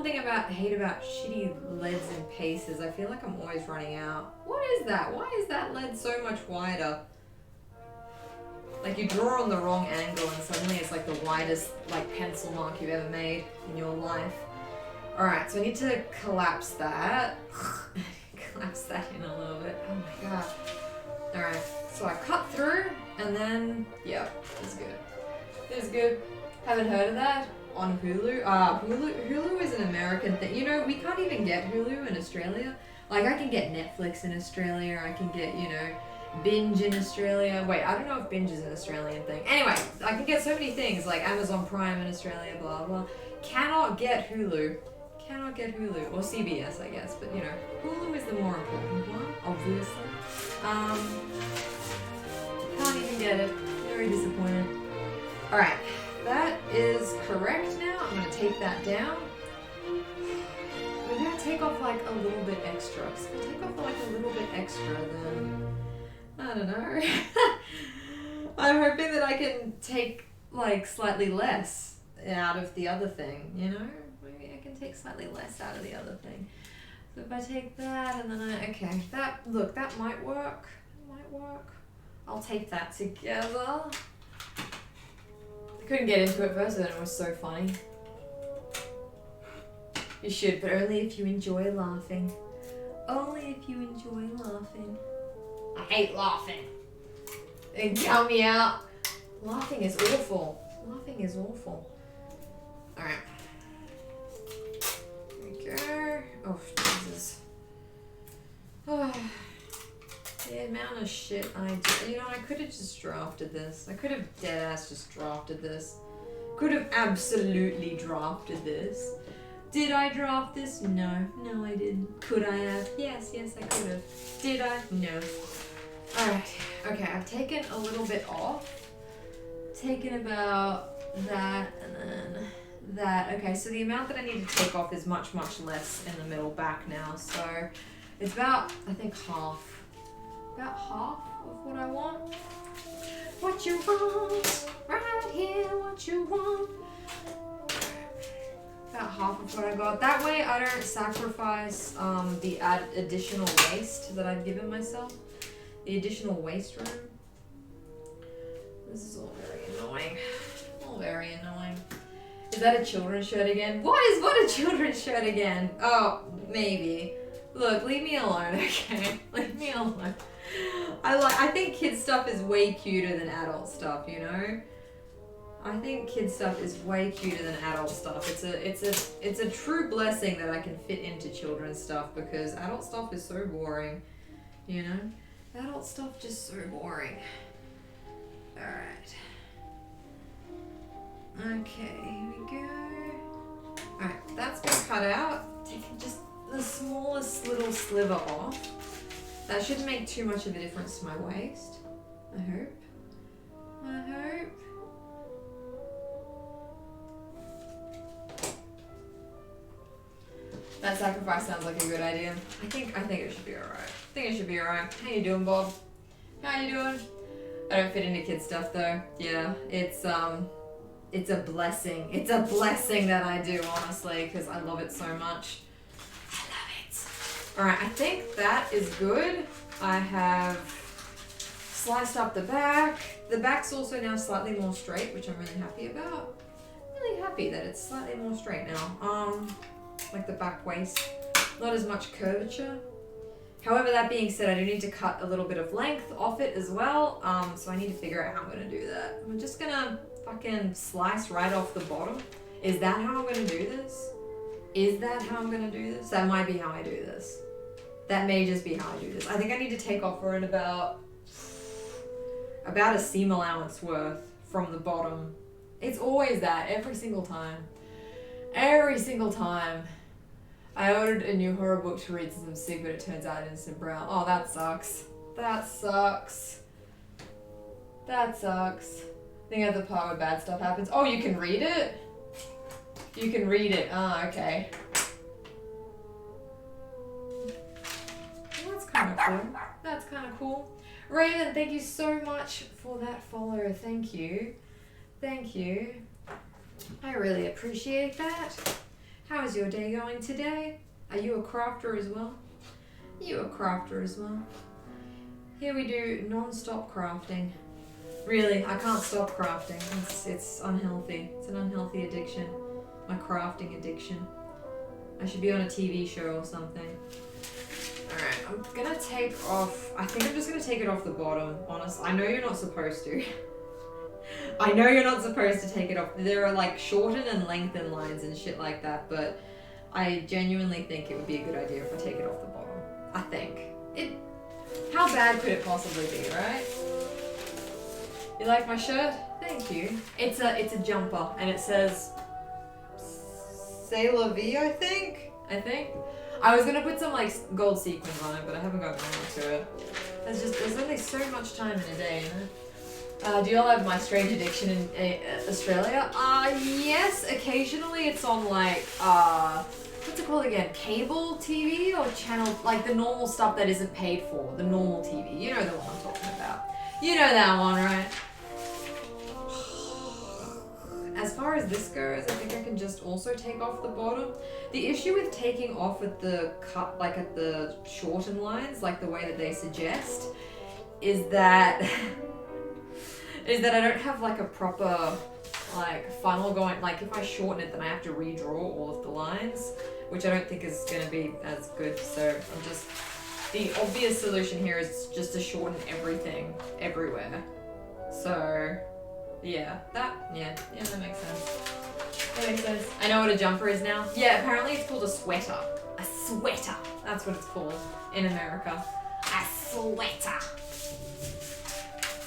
one thing I hate about shitty LEDs and pieces. I feel like I'm always running out. What is that? Why is that LED so much wider? Like you draw on the wrong angle and suddenly it's like the widest like pencil mark you've ever made in your life. Alright, so I need to collapse that. Collapse that in a little bit. Oh my god. Alright, so I cut through and then, yeah, it's good. It's good. Haven't heard of that? On Hulu? Hulu is an American thing. You know, we can't even get Hulu in Australia. Like, I can get Netflix in Australia. I can get, you know, Binge in Australia. Wait, I don't know if Binge is an Australian thing. Anyway, I can get so many things, like Amazon Prime in Australia, blah, blah. Cannot get Hulu. Cannot get Hulu. Or CBS, I guess. But, you know, Hulu is the more important one, obviously. Can't even get it. Very disappointed. Alright. That is correct now. I'm going to take that down. We're going to take off like a little bit extra. So we'll take off like a little bit extra then. I don't know. I'm hoping that I can take like slightly less out of the other thing, you know? Maybe I can take slightly less out of the other thing. So if I take that and then okay, that might work. It might work. I'll tape that together. I couldn't get into it first, and then it was so funny. You should, but only if you enjoy laughing. Only if you enjoy laughing. I hate laughing. They count me out. Laughing is awful. Laughing is awful. Alright. There we go. Oh, Jesus. Oh. The amount of shit I did. You know, I could have just drafted this. I could have deadass just drafted this. Could have absolutely drafted this. Did I draft this? No. No, I didn't. Could I have? Yes, I could have. Did I? No. Alright. Okay, I've taken a little bit off. Taken about that and then that. Okay, so the amount that I need to take off is much, much less in the middle back now. So it's about, I think, half. About half of what I want. What you want, right here, what you want. About half of what I got. That way I don't sacrifice the additional waste that I've given myself. The additional waste room. This is all very annoying. All very annoying. Is that a children's shirt again? What a children's shirt again? Oh, maybe. Look, leave me alone, okay? Leave me alone. I think kids stuff is way cuter than adult stuff, you know? I think kids stuff is way cuter than adult stuff. It's a true blessing that I can fit into children's stuff because adult stuff is so boring, you know? Adult stuff just so boring. Alright. Okay, here we go. Alright, that's been cut out. Taking just the smallest little sliver off. That shouldn't make too much of a difference to my waist. I hope. That sacrifice sounds like a good idea. I think it should be alright. How you doing, Bob? How you doing? I don't fit into kid stuff though. Yeah, it's a blessing. It's a blessing that I do, honestly, because I love it so much. I love it. Alright, I think that is good. I have sliced up the back. The back's also now slightly more straight, which I'm really happy about. I'm really happy that it's slightly more straight now. Like the back waist. Not as much curvature. However, that being said, I do need to cut a little bit of length off it as well. So I need to figure out how I'm going to do that. I'm just going to fucking slice right off the bottom. Is that how I'm going to do this? That might be how I do this. That may just be how I do this. I think I need to take off around about a seam allowance worth from the bottom. It's always that, every single time. I ordered a new horror book to read since I'm sick, but it turns out Instant Brown. Oh, that sucks. I think at the part where bad stuff happens. Oh, you can read it? Ah, okay. Well, that's kind of cool. Raven, thank you so much for that follow. Thank you. I really appreciate that. How is your day going today? Are you a crafter as well? You a crafter as well? Here we do non-stop crafting. Really, I can't stop crafting. It's unhealthy. It's an unhealthy addiction. My crafting addiction. I should be on a TV show or something. Alright, I'm gonna take off... I think I'm just gonna take it off the bottom, honestly. I know you're not supposed to. I know you're not supposed to take it off. There are like shorten and lengthen lines and shit like that, but I genuinely think it would be a good idea if I take it off the bottom. I think. How bad could it possibly be, right? You like my shirt? Thank you. It's a jumper and it says C'est la vie, I think. I was gonna put some like gold sequins on it, but I haven't gotten around to it. There's only so much time in a day, you know? Do you all have My Strange Addiction in Australia? Yes, occasionally it's on like, what's it called again? Cable TV or channel, like the normal stuff that isn't paid for, the normal TV. You know the one I'm talking about. You know that one, right? As far as this goes, I think I can just also take off the bottom. The issue with taking off with the cut, like at the shortened lines, like the way that they suggest, is that I don't have like a proper like funnel going. Like if I shorten it, then I have to redraw all of the lines, which I don't think is going to be as good. So the obvious solution here is just to shorten everything everywhere. So yeah, that makes sense. That makes sense. I know what a jumper is now. Yeah, apparently it's called a sweater. A sweater. That's what it's called in America. A sweater.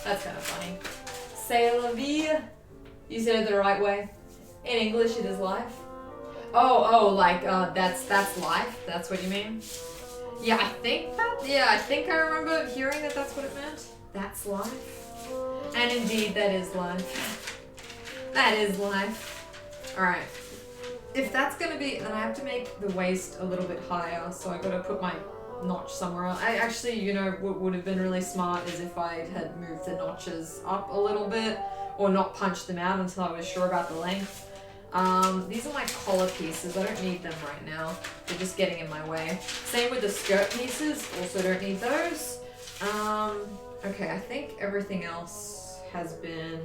That's kind of funny. C'est la vie. You said it the right way. In English, it is life. Like that's life. That's what you mean. Yeah, I think I remember hearing that that's what it meant. That's life. And indeed, that is life. That is life. Alright. If that's gonna be, then I have to make the waist a little bit higher, so I gotta put my notch somewhere else. I actually, you know, what would have been really smart is if I had moved the notches up a little bit, or not punched them out until I was sure about the length. These are my collar pieces. I don't need them right now. They're just getting in my way. Same with the skirt pieces. Also don't need those. Okay, I think everything else has been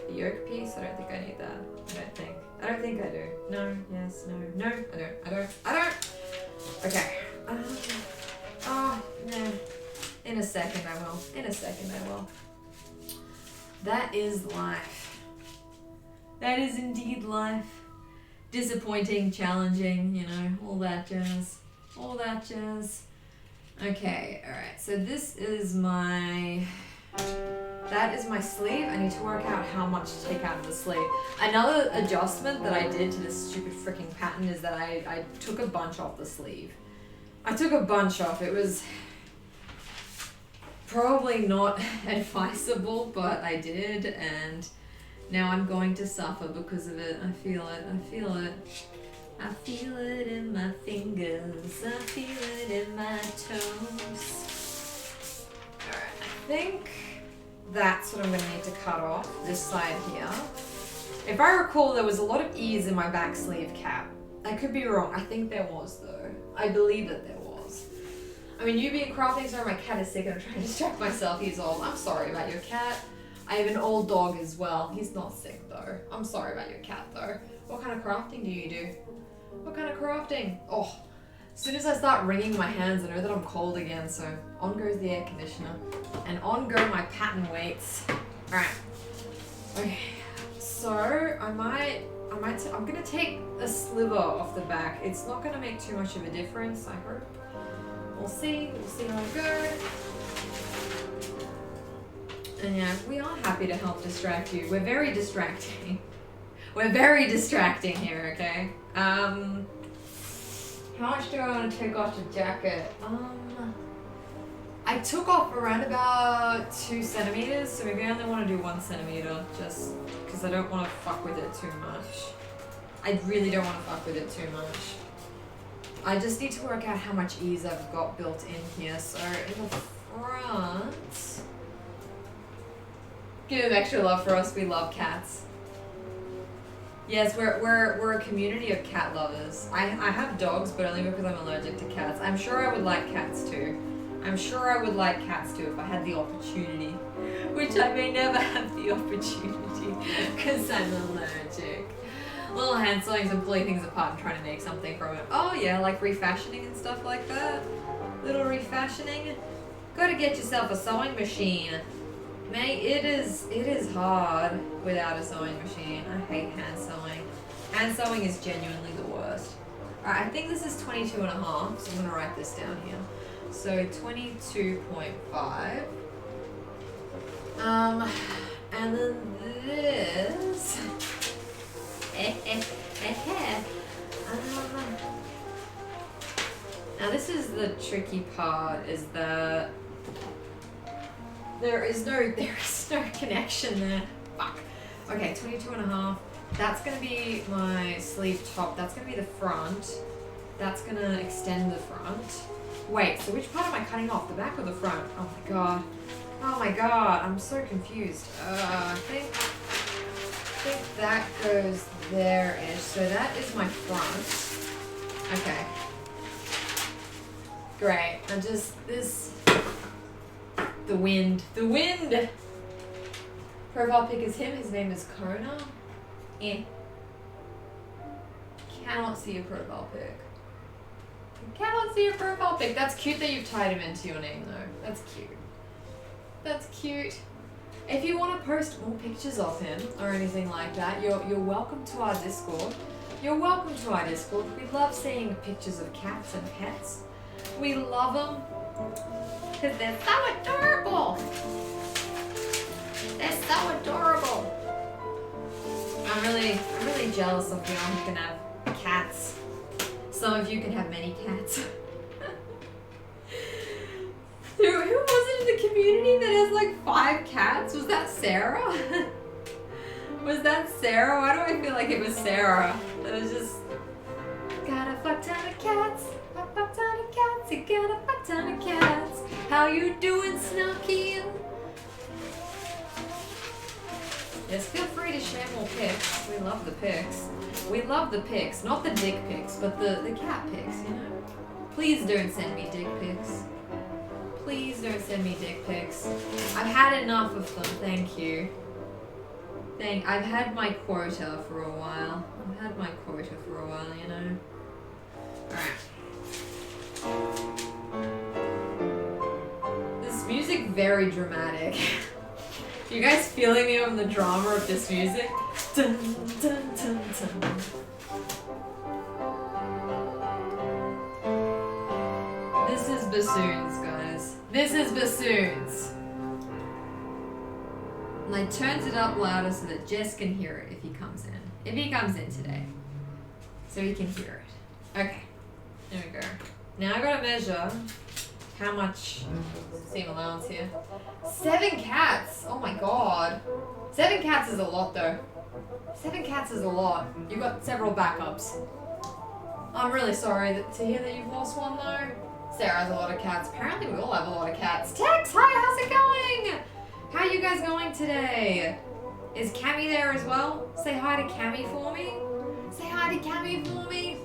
the yoke piece. I don't think I need that. I don't think I do. No, yes, no, I don't. Okay. No. In a second I will. That is life. That is indeed life. Disappointing, challenging, you know, all that jazz. Okay, alright, so that is my sleeve. I need to work out how much to take out of the sleeve. Another adjustment that I did to this stupid freaking pattern is that I took a bunch off the sleeve. It was probably not advisable, but I did, and now I'm going to suffer because of it. I feel it. I feel it in my fingers. I feel it in my toes. Alright, I think that's what I'm going to need to cut off, this side here. If I recall, there was a lot of ease in my back sleeve cap. I could be wrong. I think there was, though. I believe that there was. I mean, you being crafting, sorry, my cat is sick and I'm trying to distract myself. He's old. I'm sorry about your cat. I have an old dog as well. He's not sick, though. I'm sorry about your cat, though. What kind of crafting do you do? What kind of crafting? Oh, as soon as I start wringing my hands, I know that I'm cold again, so on goes the air conditioner. And on go my pattern weights. Alright. Okay. So, I'm gonna take a sliver off the back. It's not gonna make too much of a difference, I hope. We'll see how it goes. And yeah, we are happy to help distract you. We're very distracting. We're very distracting here, okay? How much do I want to take off the jacket? I took off around about 2 centimeters, so maybe I only want to do 1 centimeter, just because I don't want to fuck with it too much. I really don't want to fuck with it too much. I just need to work out how much ease I've got built in here. So in the front, give extra love for us. We love cats. Yes, we're a community of cat lovers. I have dogs, but only because I'm allergic to cats. I'm sure I would like cats too. I'm sure I would like cats too if I had the opportunity, which I may never have the opportunity because I'm allergic. Little hand sewings and pulling things apart and trying to make something from it. Oh yeah, like refashioning and stuff like that. Little refashioning. Gotta get yourself a sewing machine. Mate, it is hard without a sewing machine. I hate hand sewing. Hand sewing is genuinely the worst. Alright, I think this is 22 and a half, so I'm gonna write this down here. So 22.5. And then this. Now this is the tricky part, is that there is no connection there. Fuck. Okay, 22 and a half. That's gonna be my sleeve top. That's gonna be the front. That's gonna extend the front. Wait, so which part am I cutting off? The back or the front? Oh my god. Oh my god, I'm so confused. I think that goes there-ish. So that is my front. Okay. Great. And just this. The wind. The wind! Profile pic is him. His name is Kona. Cannot see a profile pic. Cannot see a profile pic. That's cute that you've tied him into your name though. That's cute. That's cute. If you want to post more pictures of him or anything like that, you're welcome to our Discord. You're welcome to our Discord. We love seeing pictures of cats and pets. We love them because they're so adorable. They're so adorable. I'm really jealous of y'all who can have cats. Some of you can have many cats. Who was it in the community that has like 5 cats? Was that Sarah? Was that Sarah? Why do I feel like it was Sarah? It was just, got a fuck ton of cats, a fuck ton of cats, you got a fuck ton of cats. How you doing, Snooky? Yes, feel free to share more pics. We love the pics. We love the pics, not the dick pics, but the cat pics, you know? Please don't send me dick pics. Please don't send me dick pics. I've had enough of them, thank you. I've had my quota for a while. I've had my quota for a while, you know? Alright. This music, very dramatic. You guys feeling me on the drama of this music? Dun, dun, dun, dun. This is bassoons, guys. This is bassoons. And I turned it up louder so that Jess can hear it if he comes in. If he comes in today. So he can hear it. Okay. There we go. Now I gotta measure how much seam allowance here. 7 cats! Oh my god. 7 cats is a lot though. 7 cats is a lot. You've got several backups. I'm really sorry to hear that you've lost one though. Sarah has a lot of cats. Apparently we all have a lot of cats. Tex, hi, how's it going? How are you guys going today? Is Cammy there as well? Say hi to Cammy for me. Say hi to Cammy for me.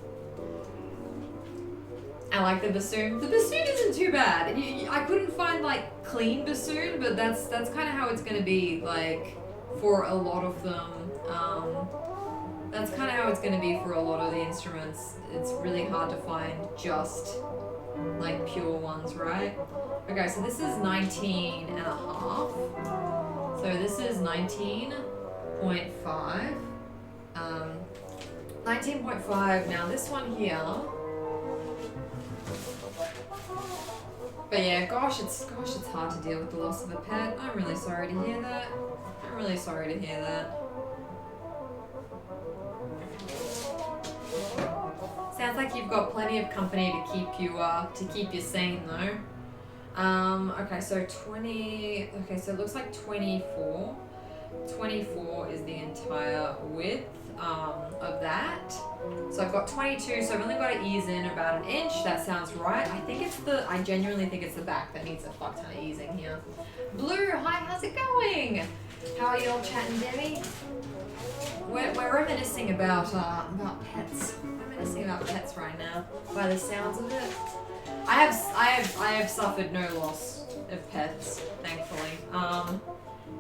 I like the bassoon. The bassoon isn't too bad. I couldn't find like clean bassoon, but that's kind of how it's gonna be like for a lot of them. That's kind of how it's gonna be for a lot of the instruments. It's really hard to find just like pure ones, right? Okay, so this is 19 and a half. So this is 19.5. 19.5. Now this one here. But yeah, gosh, it's hard to deal with the loss of a pet. I'm really sorry to hear that. I'm really sorry to hear that. Sounds like you've got plenty of company to keep you sane though. Okay, so 20. Okay, so it looks like 24. 24 is the entire width of that. So I've got 22, so I've only got to ease in about an inch. That sounds right. I genuinely think it's the back that needs a fuck ton of easing here. Blue, hi, how's it going? How are you all chatting, Demi? we're reminiscing about pets. We're reminiscing about pets right now, by the sounds of it. I have suffered no loss of pets, thankfully.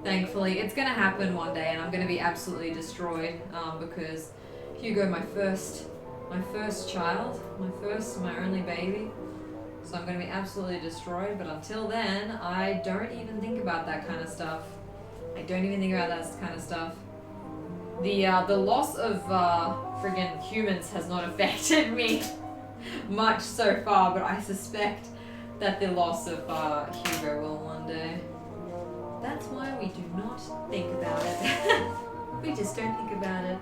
Thankfully, it's gonna happen one day, and I'm gonna be absolutely destroyed. Because Hugo, my first child, my only baby. So I'm gonna be absolutely destroyed. But until then, I don't even think about that kind of stuff. I don't even think about that kind of stuff. The loss of friggin' humans has not affected me much so far, but I suspect that the loss of Hugo will one day. That's why we do not think about it. We just don't think about it.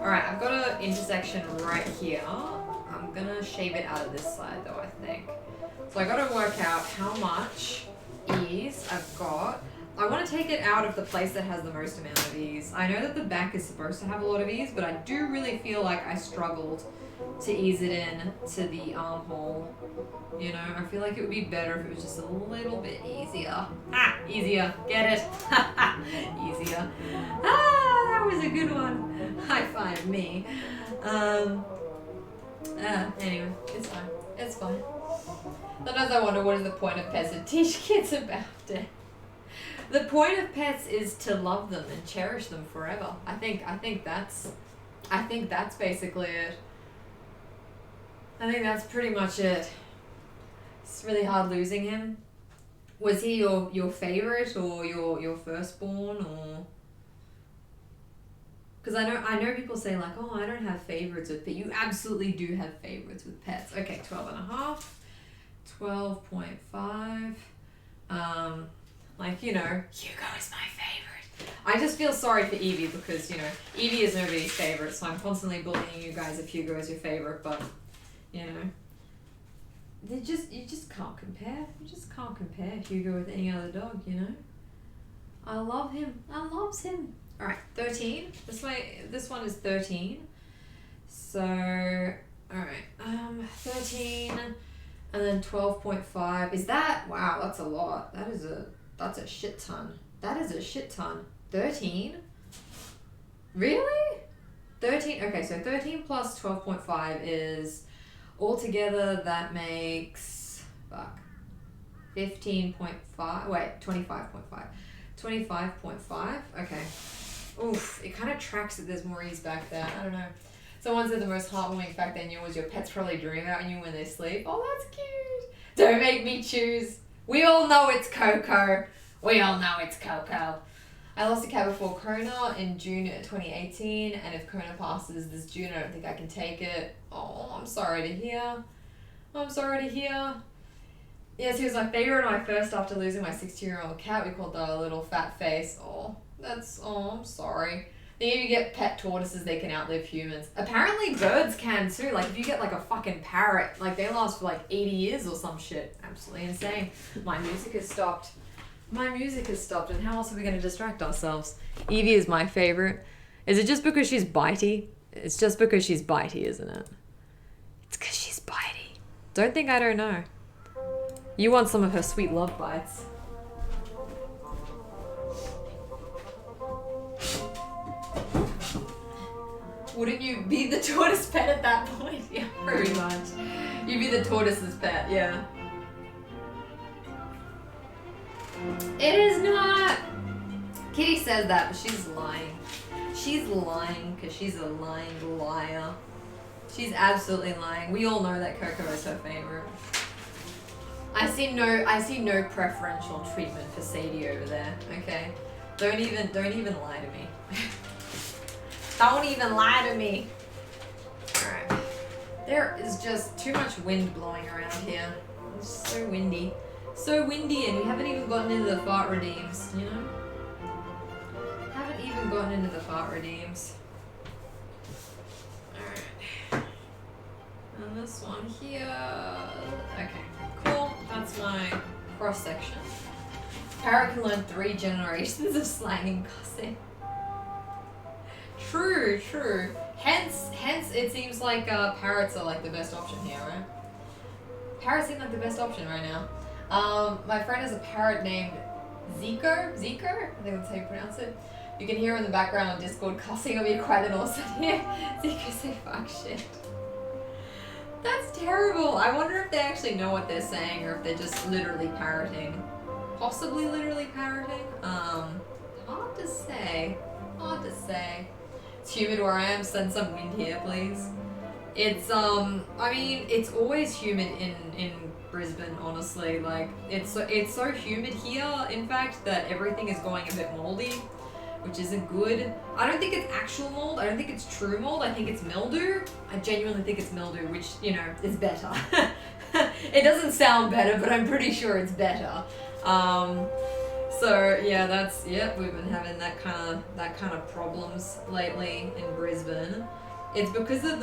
Alright, I've got an intersection right here. I'm gonna shave it out of this side though, I think. So I gotta work out how much ease I've got. I want to take it out of the place that has the most amount of ease. I know that the back is supposed to have a lot of ease, but I do really feel like I struggled to ease it in to the armhole. You know, I feel like it would be better if it was just a little bit easier. Easier. Get it? Easier. That was a good one. High five me. Anyway, it's fine. It's fine. Sometimes I wonder what is the point of pets to teach kids about it. The point of pets is to love them and cherish them forever. I think that's basically it. I think that's pretty much it. It's really hard losing him. Was he your favorite or your firstborn, or? Because I know people say like, oh, I don't have favorites with pets. You absolutely do have favorites with pets. Okay, 12.5, 12.5. Like, you know, Hugo is my favorite. I just feel sorry for Evie because, you know, Evie is nobody's favorite, so I'm constantly bullying you guys if Hugo is your favorite, but, you know, you just can't compare. You just can't compare Hugo with any other dog, you know? I love him. I loves him. Alright, 13. This one is 13. So, alright, 13, and then 12.5. Is that, wow, that's a lot. That's a shit ton. That is a shit ton. 13? Really? 13, okay, so 13 plus 12.5 is, altogether that makes, 15.5, wait, 25.5. 25.5, okay. Oof, it kind of tracks that there's more ease back there. I don't know. Someone said the most heartwarming fact they knew was your pets probably dream about you when they sleep. Oh, that's cute. Don't make me choose. We all know it's Coco. We all know it's Coco. I lost a cat before Kona in June 2018, and if Kona passes this June, I don't think I can take it. Oh, I'm sorry to hear. I'm sorry to hear. Yes, he was my favorite when I first, after losing my 16-year-old cat. We called her a little fat face. Oh, I'm sorry. Then if you get pet tortoises, they can outlive humans. Apparently birds can too. Like if you get like a fucking parrot, like they last for like 80 years or some shit. Absolutely insane. My music has stopped. And how else are we going to distract ourselves? Evie is my favorite. Is it just because she's bitey? It's just because she's bitey, isn't it? It's because she's bitey. Don't think I don't know. You want some of her sweet love bites. Wouldn't you be the tortoise pet at that point? Yeah, pretty much. You'd be the tortoise's pet, yeah. It is not! Kitty says that, but she's lying. She's lying because she's a lying liar. She's absolutely lying. We all know that Coco is her favorite. I see no preferential treatment for Sadie over there, okay? Don't even lie to me. Don't even lie to me. Alright. There is just too much wind blowing around here. It's so windy. So windy, and we haven't even gotten into the fart redeems, you know? Haven't even gotten into the fart redeems. Alright. And this one here. Okay, cool. That's my cross section. Parrot can learn 3 generations of slang and cussing. True. Hence, it seems like parrots are like the best option here, right? Parrots seem like the best option right now. My friend has a parrot named Zico? I think that's how you pronounce it. You can hear in the background on Discord cussing will be quite an awesome here. So you can say fuck shit. That's terrible. I wonder if they actually know what they're saying or if they're just literally parroting. Possibly literally parroting. Hard to say. Hard to say. It's humid where I am. Send some wind here, please. It's I mean, it's always humid in Brisbane, honestly. Like it's so humid here, in fact, that everything is going a bit moldy, which isn't good. I don't think it's actual mold. I don't think it's true mold. I think it's mildew. I genuinely think it's mildew, which, you know, is better. It doesn't sound better, but I'm pretty sure it's better. So yeah, we've been having that kind of problems lately in Brisbane. It's because of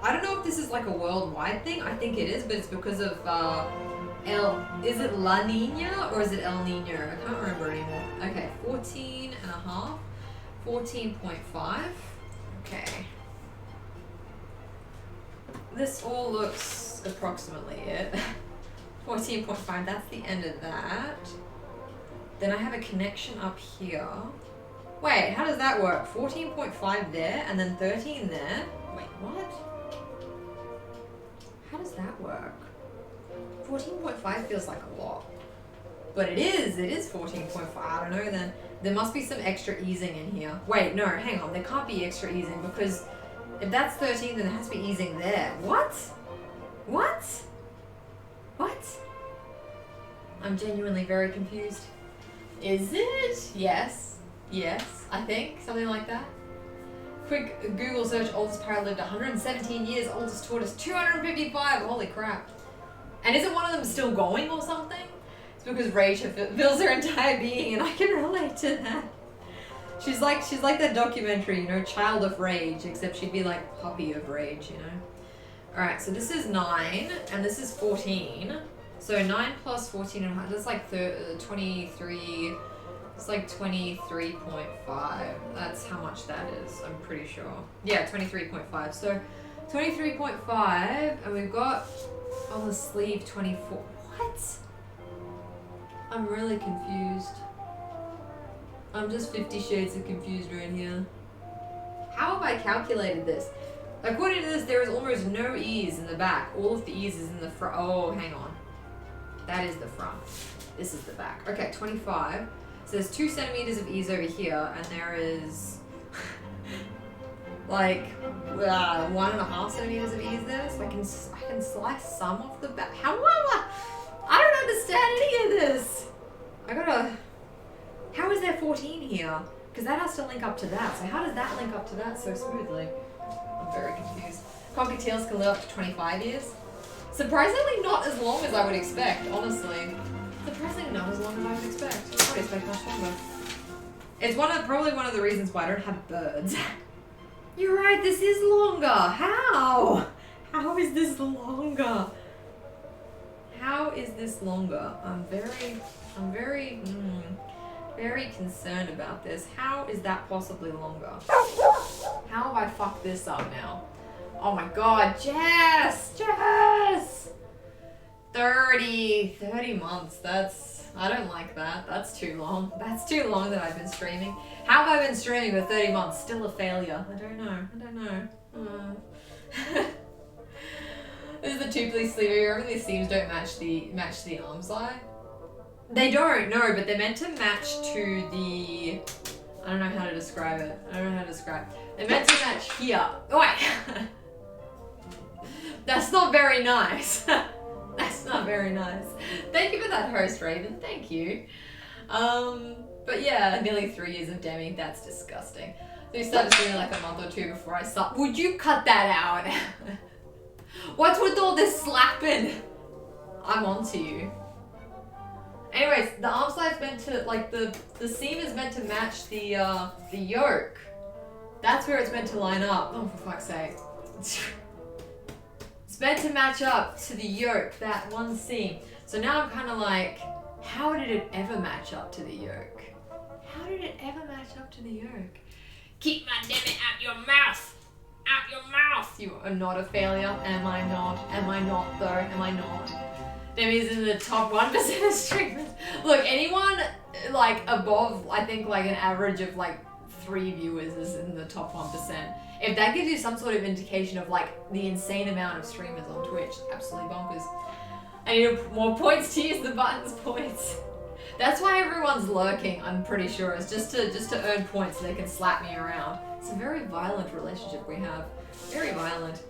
I don't know if this is like a worldwide thing. I think it is, but it's because of is it La Nina or is it El Nino? I can't remember anymore. Okay, 14 and a half, 14.5. Okay. This all looks approximately it. 14.5, that's the end of that. Then I have a connection up here. Wait, how does that work? 14.5 there, and then 13 there. Wait, what? How does that work? 14.5 feels like a lot. But it is 14.5, I don't know then. There must be some extra easing in here. Wait, no, hang on, there can't be extra easing because if that's 13, then there has to be easing there. What? What? What? I'm genuinely very confused. Is it? Yes. Yes, I think. Something like that. Quick Google search, oldest parrot lived 117 years, oldest tortoise 255. Holy crap. And isn't one of them still going or something? It's because rage fills her entire being, and I can relate to that. She's like that documentary, you know, Child of Rage, except she'd be like Puppy of Rage, you know. Alright, so this is 9, and this is 14. So 9 plus 14 and a half, that's like 23... It's like 23.5. That's how much that is, I'm pretty sure. Yeah, 23.5. So 23.5, and we've got on the sleeve 24. What? I'm really confused. I'm just 50 shades of confused right here. How have I calculated this? According to this, there is almost no ease in the back. All of the ease is in the front. Oh, hang on. That is the front. This is the back. Okay, 25. So there's 2 centimeters of ease over here, and there is like 1.5 centimeters of ease there. So I can slice some off the back. How am I don't understand any of this. How is there 14 here? Because that has to link up to that. So how does that link up to that so smoothly? I'm very confused. Cockatiels can live up to 25 years. Surprisingly not as long as I would expect, honestly. Surprisingly not as long as I would expect. I would expect much longer. It's probably one of the reasons why I don't have birds. You're right, this is longer. How? How is this longer? How is this longer? I'm very concerned about this. How is that possibly longer? How have I fucked this up now? Oh my god, Jess! 30 months, I don't like that. That's too long. That's too long that I've been streaming. How have I been streaming for 30 months? Still a failure. I don't know. This is the two-piece sleeve. Remember these seams don't match the arm side? They don't, no, but they're meant to match to the... I don't know how to describe it. They're meant to match here. Oh, wait. That's not very nice. That's not very nice. Thank you for that host, Raven. Thank you. But yeah, nearly 3 years of Demi. That's disgusting. So we started doing like a month or two before I start. Would you cut that out? What's with all this slapping? I'm onto you. Anyways, the arm side's meant to, like, the seam is meant to match the yoke. That's where it's meant to line up. Oh, for fuck's sake. It's meant to match up to the yoke, that one seam. So now I'm kind of like, how did it ever match up to the yoke? How did it ever match up to the yoke? Keep my Demi out your mouth! Out your mouth! You are not a failure. Am I not? Am I not though? Am I not? Demi's in the top 1% of streamers. Look, anyone like above, I think like an average of like 3 viewers is in the top 1%. If that gives you some sort of indication of like the insane amount of streamers on Twitch, absolutely bonkers. I need more points to use the button's points. That's why everyone's lurking, I'm pretty sure. It's just to earn points so they can slap me around. It's a very violent relationship we have. Very violent.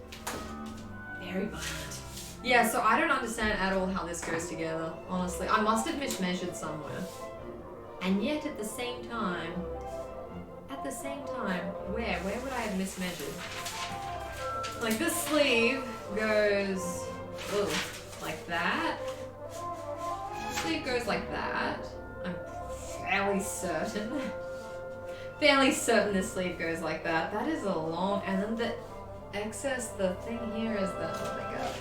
Very violent. Yeah, so I don't understand at all how this goes together, honestly. I must have mismeasured somewhere. And yet at the same time, where would I have mismeasured? Like this sleeve goes, like that. This sleeve goes like that. I'm fairly certain. Fairly certain this sleeve goes like that. That is a long, and then the excess, the thing here is the, oh my god.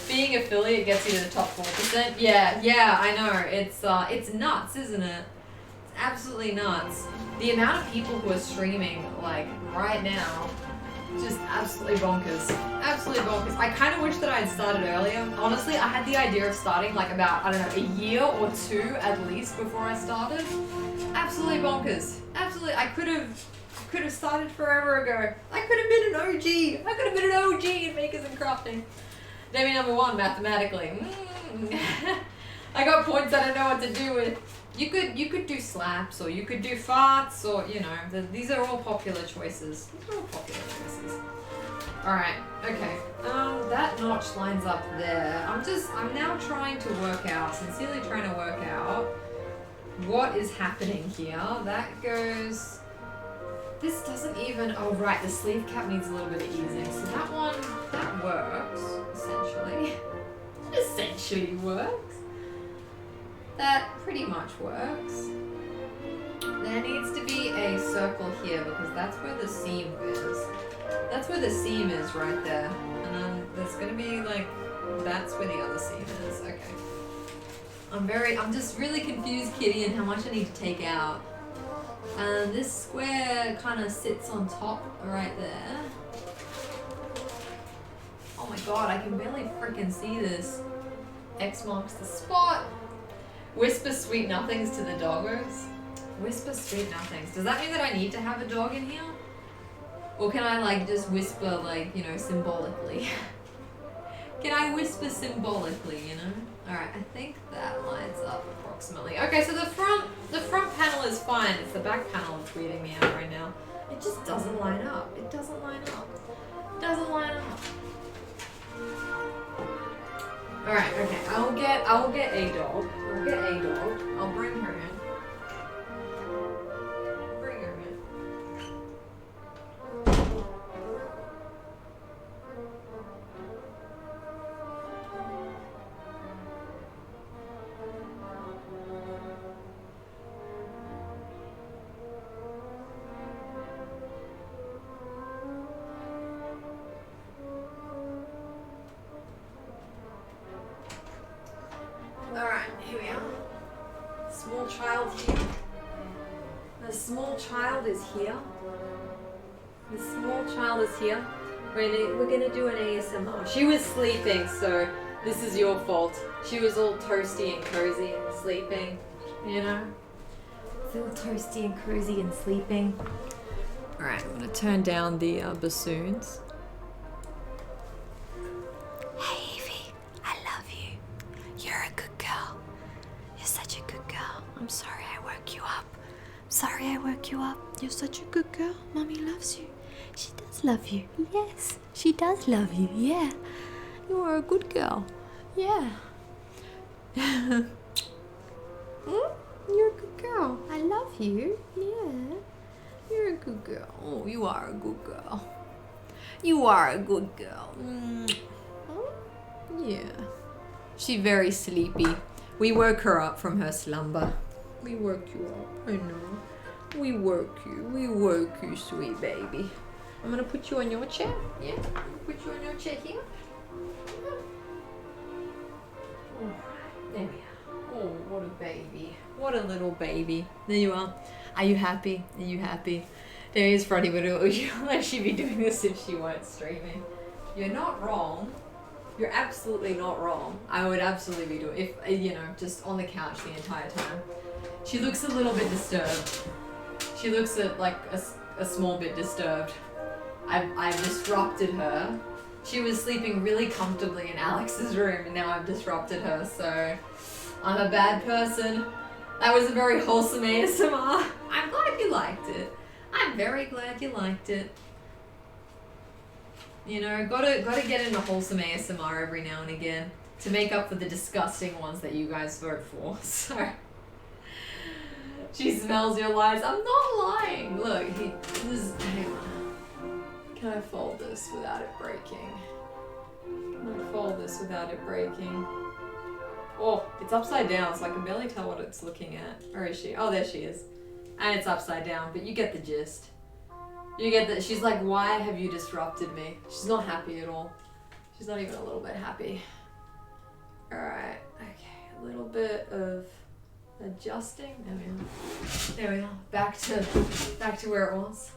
Being affiliate gets you to the top 4%. Yeah, I know. It's nuts, isn't it? It's absolutely nuts. The amount of people who are streaming, like, right now, just absolutely bonkers. Absolutely bonkers. I kind of wish that I had started earlier. Honestly, I had the idea of starting, like, about, I don't know, a year or 2 at least before I started. Absolutely bonkers. Absolutely. I could have started forever ago. I could have been an OG. I could have been an OG in Makers and Crafting. Demi number 1, mathematically. I got points I don't know what to do with. You could do slaps, or you could do farts, or, you know, these are all popular choices. Alright, okay. That notch lines up there. I'm now trying to work out, sincerely trying to work out what is happening here. That goes... This doesn't even... Oh, right, the sleeve cap needs a little bit of easing. So that one, that works, essentially. Essentially works. That pretty much works. There needs to be a circle here because that's where the seam is. That's where the seam is right there. And then there's gonna be like, that's where the other seam is. Okay. I'm just really confused, Kitty, and how much I need to take out. And this square kind of sits on top right there. Oh my god, I can barely freaking see this. X marks the spot. Whisper sweet nothings to the doggos. Whisper sweet nothings. Does that mean that I need to have a dog in here? Or can I like just whisper like, you know, symbolically? Can I whisper symbolically, you know? Alright, I think that lines up approximately. Okay, so the front panel is fine. It's the back panel that's weirding me out right now. It just doesn't line up. It doesn't line up. It doesn't line up. Alright, okay. I will get a dog. I'll get a dog. I'll bring her in. Bring her in. Alright, here we are. Small child here. The small child is here. The small child is here. We're gonna do an ASMR. She was sleeping, so this is your fault. She was all toasty and cozy and sleeping, you know? It's all toasty and cozy and sleeping. Alright, I'm gonna turn down the bassoons. Hey Evie, I love you. You're a good girl. You're such a good girl. I'm sorry I woke you up. Sorry I woke you up. You're such a good girl. Mommy loves you. She does love you. Yes, she does love you. Yeah. You are a good girl. Yeah. You're a good girl. I love you. Yeah. You're a good girl. Oh, you are a good girl. You are a good girl. Yeah. She very sleepy. We woke her up from her slumber. We woke you up, I know. We woke you, sweet baby. I'm gonna put you on your chair. Yeah, put you on your chair here. Oh, there we are. Oh, what a baby. What a little baby. There you are. Are you happy? Are you happy? There is Freddy, but she'd be doing this if she weren't streaming. You're not wrong. You're absolutely not wrong. I would absolutely be doing, if, you know, just on the couch the entire time. She looks a little bit disturbed. She looks at like a small bit disturbed. I've disrupted her. She was sleeping really comfortably in Alex's room and now I've disrupted her, so I'm a bad person. That was a very wholesome ASMR. I'm glad you liked it. I'm very glad you liked it. You know, gotta get into wholesome ASMR every now and again to make up for the disgusting ones that you guys vote for. So she smells your lies. I'm not lying. Look, hang on. Can I fold this without it breaking? Can I fold this without it breaking? Oh, it's upside down, so I can barely tell what it's looking at. Where is she? Oh, there she is. And it's upside down, but you get the gist. You get that. She's like, why have you disrupted me? She's not happy at all. She's not even a little bit happy. Alright, okay, a little bit of adjusting. There we are. There we are. Back to where it was.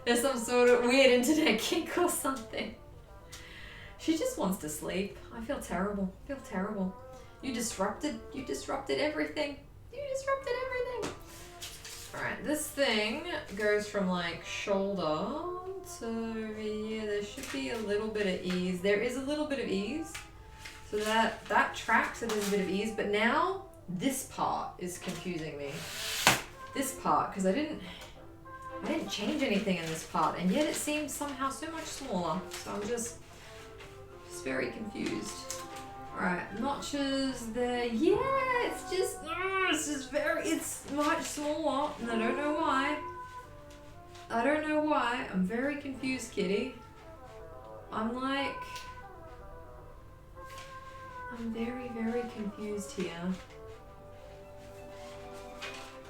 There's some sort of weird internet kink or something. She just wants to sleep. I feel terrible. I feel terrible. You disrupted everything. You disrupted everything. Alright, this thing goes from like shoulder to over here. There should be a little bit of ease. There is a little bit of ease. So that tracks, so there's a bit of ease. But now this part is confusing me. This part, because I didn't change anything in this part, and yet it seems somehow so much smaller. So I'm just very confused. Alright, notches there. Yeah, it's much smaller, and I don't know why. I don't know why. I'm very confused, kitty. I'm very, very confused here.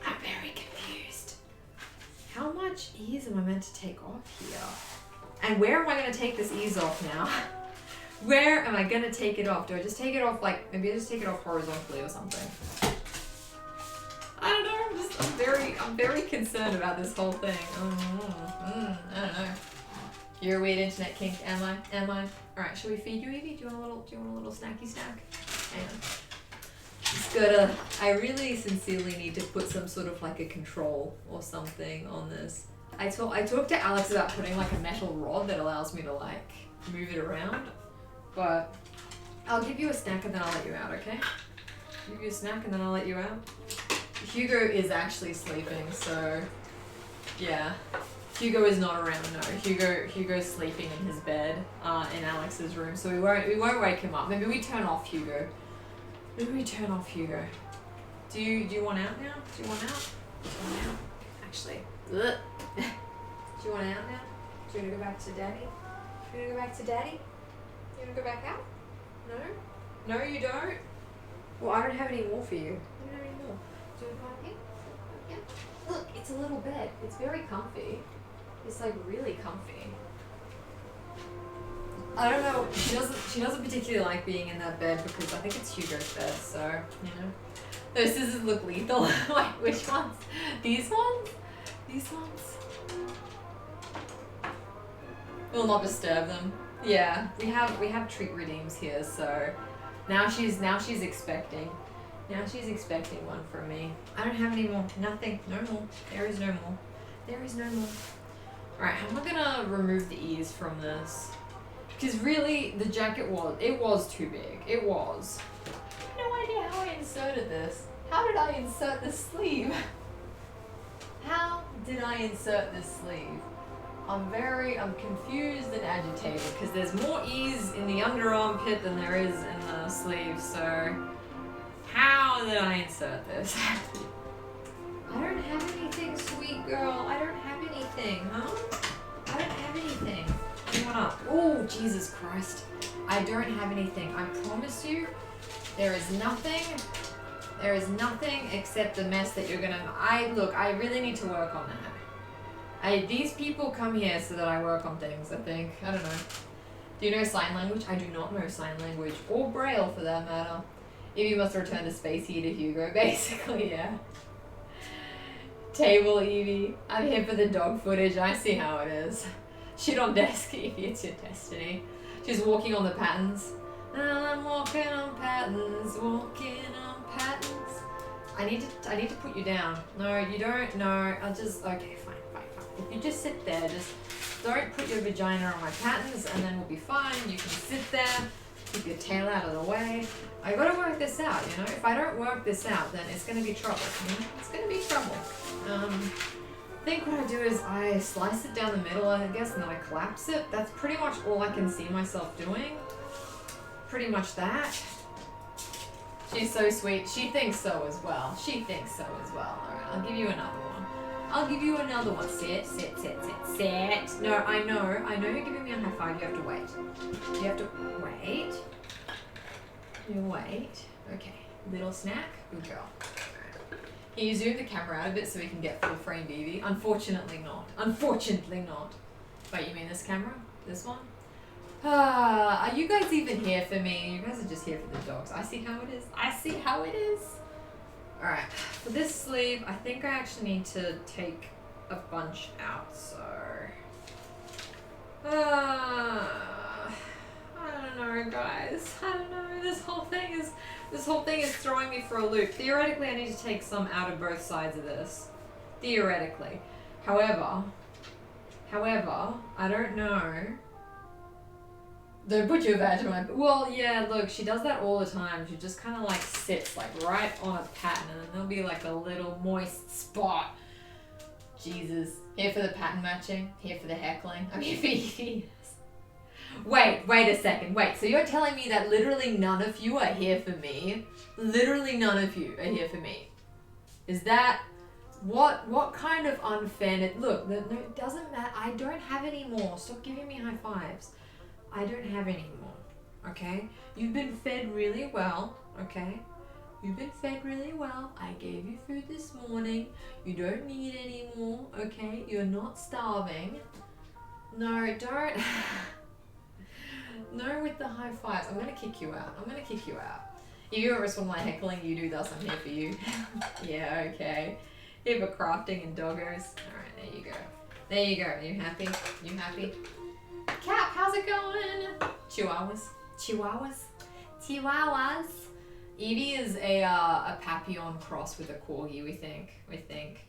I'm very confused. How much ease am I meant to take off here? And where am I going to take this ease off now? Where am I going to take it off? Do I just take it off like, maybe I just take it off horizontally or something? I don't know, I'm very concerned about this whole thing. I don't know. You're a weird internet kink, am I? Alright, shall we feed you, Evie? Do you want a little snacky snack? Hang on. Just gotta, I really sincerely need to put some sort of like a control or something on this. I talked to Alex about putting like a metal rod that allows me to like move it around, but I'll give you a snack and then I'll let you out, okay? I'll give you a snack and then I'll let you out. Hugo is actually sleeping, so yeah. Hugo is not around, no. Hugo's sleeping in his bed, in Alex's room, so we won't wake him up. Maybe we turn off Hugo. Do you want out now? Do you want out? Actually. Ugh. Do you want out now? Do you want to go back to Daddy? You want to go back to Daddy? You want to go back out? No? No, you don't? Well, I don't have any more for you. I don't have any more. Do you want to come up here? Yeah. Look, it's a little bed. It's very comfy. It's like really comfy. I don't know. She doesn't particularly like being in that bed because I think it's Hugo's bed, so you know. Those scissors look lethal. Wait, which ones? These ones? These ones? We'll not disturb them. Yeah, we have treat redeems here, so now she's expecting. Now she's expecting one from me. I don't have any more. Nothing. No more. There is no more. There is no more. Alright, how am I gonna remove the ears from this? Because really, the jacket was too big. It was. I have no idea how I inserted this. How did I insert this sleeve? How did I insert this sleeve? I'm confused and agitated because there's more ease in the underarm pit than there is in the sleeve, so how did I insert this? I don't have anything, sweet girl. I don't have anything, huh? I don't have anything. Come on up. Oh, Jesus Christ. I don't have anything. I promise you, there is nothing. There is nothing except the mess that you're gonna... I really need to work on that. These people come here so that I work on things, I think. I don't know. Do you know sign language? I do not know sign language. Or Braille, for that matter. If you must return to space here to Hugo, basically, yeah. Table Evie. I'm here for the dog footage. I see how it is. Shit on desk, Evie. It's your destiny. She's walking on the patterns. I'm walking on patterns, walking on patterns. I need to put you down. No, you don't. No, I'll just. Okay, fine. If you just sit there, just don't put your vagina on my patterns, and then we'll be fine. You can sit there, keep your tail out of the way. I gotta work this out, you know. If I don't work this out, then it's gonna be trouble. You know? It's gonna be trouble. I think what I do is I slice it down the middle, I guess, and then I collapse it. That's pretty much all I can see myself doing. Pretty much that. She's so sweet. She thinks so as well. She thinks so as well. Alright, I'll give you another one. I'll give you another one. Sit. No, I know you're giving me a high five. You have to wait. You have to wait. You wait. Okay. Little snack. Good girl. Alright. Can you zoom the camera out a bit so we can get full frame Evie? Unfortunately not. Unfortunately not. Wait, you mean this camera? This one? Are you guys even here for me? You guys are just here for the dogs. I see how it is. I see how it is. Alright, for this sleeve, I think I actually need to take a bunch out, so... I don't know, guys. I don't know. This whole thing is throwing me for a loop. Theoretically, I need to take some out of both sides of this. Theoretically. However, I don't know. Don't put your vag on my... Well, yeah, look, she does that all the time. She just kind of like sits like right on a pattern and then there'll be like a little moist spot. Jesus. Here for the pattern matching. Here for the heckling. I'm here for you. Wait a second. Wait, so you're telling me that literally none of you are here for me? Literally none of you are here for me. Is that... What kind of unfairness... Look, no, it doesn't matter. I don't have any more. Stop giving me high fives. I don't have any more, okay? You've been fed really well, okay? You've been fed really well. I gave you food this morning. You don't need any more, okay? You're not starving. No, don't. No with the high fives. I'm gonna kick you out. If you don't respond to my heckling, you do thus. I'm here for you. Yeah, okay. Here for crafting and doggos. Alright, there you go. There you go. Are you happy? You happy? Cap, how's it going? Chihuahuas. Evie is a Papillon cross with a Corgi, we think.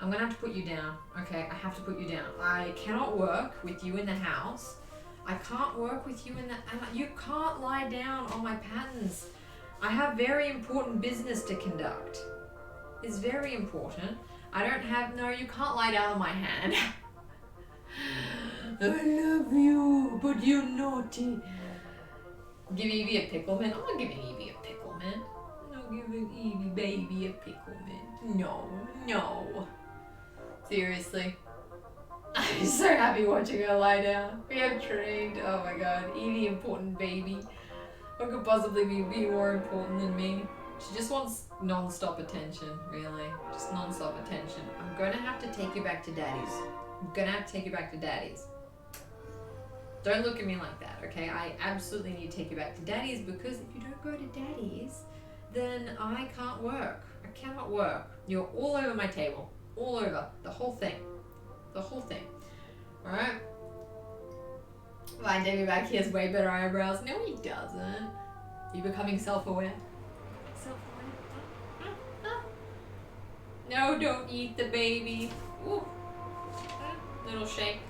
I'm gonna have to put you down, okay? I have to put you down. I cannot work with you in the house. I can't work with you in the... You can't lie down on my patterns. I have very important business to conduct. It's very important. I don't have... No, you can't lie down on my hand. I love you, but you're naughty. Give Evie a pickleman? I'm not giving Evie a pickleman. I'm not giving Evie baby a pickleman. No. Seriously. I'm so happy watching her lie down. We have trained. Oh my god. Evie, important baby. What could possibly be more important than me? She just wants non-stop attention, really. Just non-stop attention. I'm gonna have to take you back to Daddy's. Don't look at me like that, okay? I absolutely need to take you back to Daddy's because if you don't go to Daddy's, then I can't work. I cannot work. You're all over my table. All over. The whole thing. Alright? My Davey back here has way better eyebrows. No, he doesn't. You're becoming self-aware. No, don't eat the baby. Ooh. Little shake.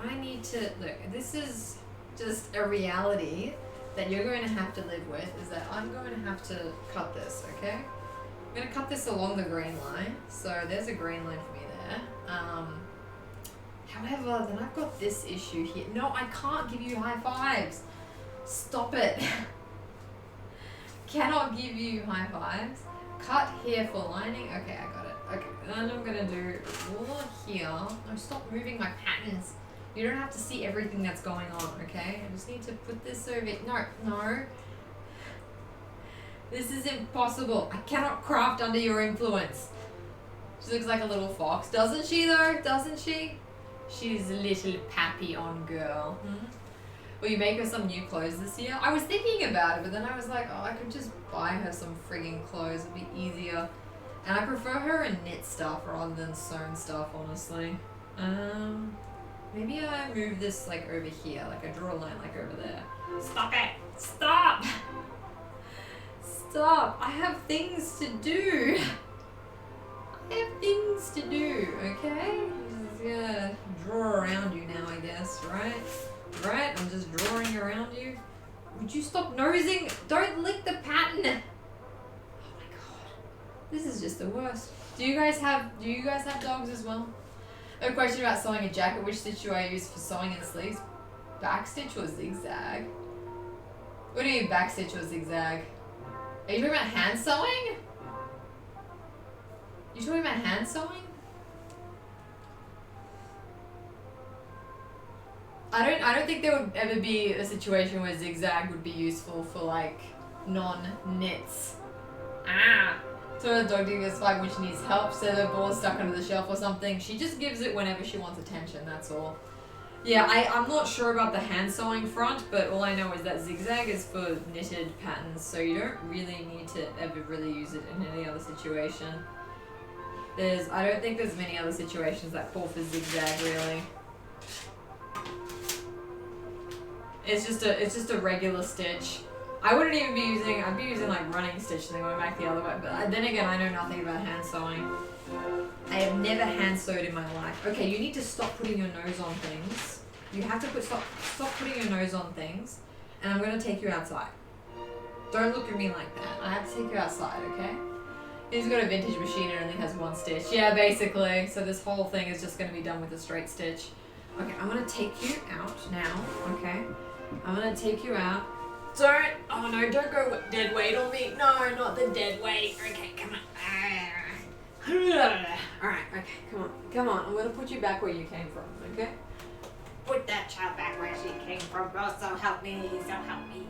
I need to, look, this is just a reality that you're going to have to live with, is that I'm going to have to cut this, okay? I'm going to cut this along the green line. So there's a green line for me there. However, then I've got this issue here. No, I can't give you high fives. Stop it. Cannot give you high fives. Cut here for lining. Okay, I got it. Okay, then I'm gonna do all here. No, stop moving my patterns. You don't have to see everything that's going on, okay? I just need to put this over it. No. This is impossible. I cannot craft under your influence. She looks like a little fox. Doesn't she though? Doesn't she? She's a little Papillon girl. Will you make her some new clothes this year? I was thinking about it, but then I was like, oh, I could just buy her some frigging clothes. It'd be easier. And I prefer her in knit stuff rather than sewn stuff, honestly. Maybe I move this like over here, like I draw a line like over there. Stop it! Stop! up. I have things to do. I have things to do, okay? I'm just gonna draw around you now, I guess, right? Right? I'm just drawing around you. Would you stop nosing? Don't lick the pattern. Oh my god. This is just the worst. Do you guys have dogs as well? A question about sewing a jacket. Which stitch do I use for sewing in sleeves? Back stitch or zigzag? What do you mean back stitch or zigzag? Are you talking about hand sewing? You talking about hand sewing? I don't think there would ever be a situation where zigzag would be useful for like non-knits. So the dog gets like when she needs help, so the ball's stuck under the shelf or something. She just gives it whenever she wants attention, that's all. Yeah, I'm not sure about the hand sewing front, but all I know is that zigzag is for knitted patterns, so you don't really need to ever really use it in any other situation. I don't think there's many other situations that call for zigzag really. It's just a regular stitch. I wouldn't even be using, I'd be using like running stitch and then going back the other way, but then again I know nothing about hand sewing. I have never hand sewed in my life. Okay, you need to stop putting your nose on things. You have to stop putting your nose on things, and I'm gonna take you outside. Don't look at me like that. I have to take you outside, okay? He's got a vintage machine and only has one stitch. Yeah, basically. So this whole thing is just gonna be done with a straight stitch. Okay, I'm gonna take you out now, okay? I'm gonna take you out. Oh no, don't go dead weight on me. No, not the dead weight. Okay, come on. Alright, okay, come on. I'm gonna put you back where you came from, okay? Put that child back where she came from. Oh, so help me, so help me.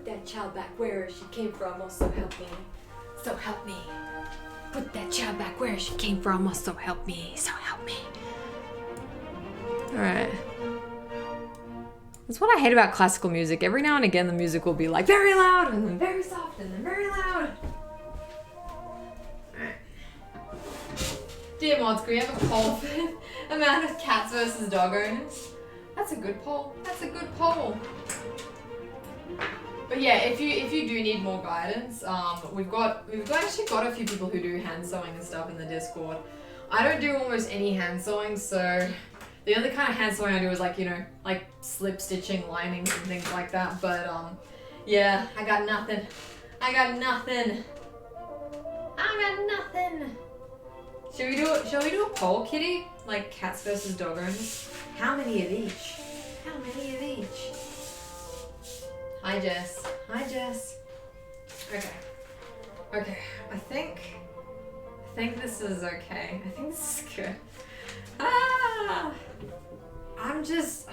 That child back where she came from, oh so help me. So help me. Put that child back where she came from, oh so help me. So help me. Alright. That's what I hate about classical music. Every now and again the music will be like very loud and then very soft and then very loud. Alright. Dear Mods, can we have a poll for the amount of cats versus dog owners? That's a good poll. That's a good poll. But yeah, if you do need more guidance, we've actually got a few people who do hand sewing and stuff in the Discord. I don't do almost any hand sewing, so the only kind of hand sewing I do is like, you know, like slip stitching, linings and things like that. But yeah, I got nothing. Shall we do a poll, Kitty? Like cats versus dog owners? How many of each? Hi Jess. Okay. I think this is okay. I think this is good. I'm just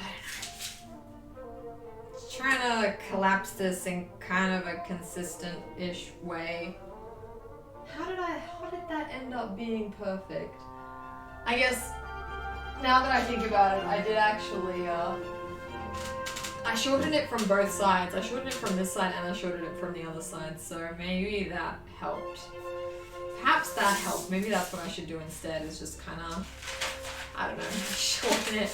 trying to collapse this in kind of a consistent-ish way. How did that end up being perfect? I guess now that I think about it, I did actually I shortened it from both sides. I shortened it from this side and I shortened it from the other side, so maybe that helped. Perhaps that helped. Maybe that's what I should do instead, is just kind of, I don't know, shorten it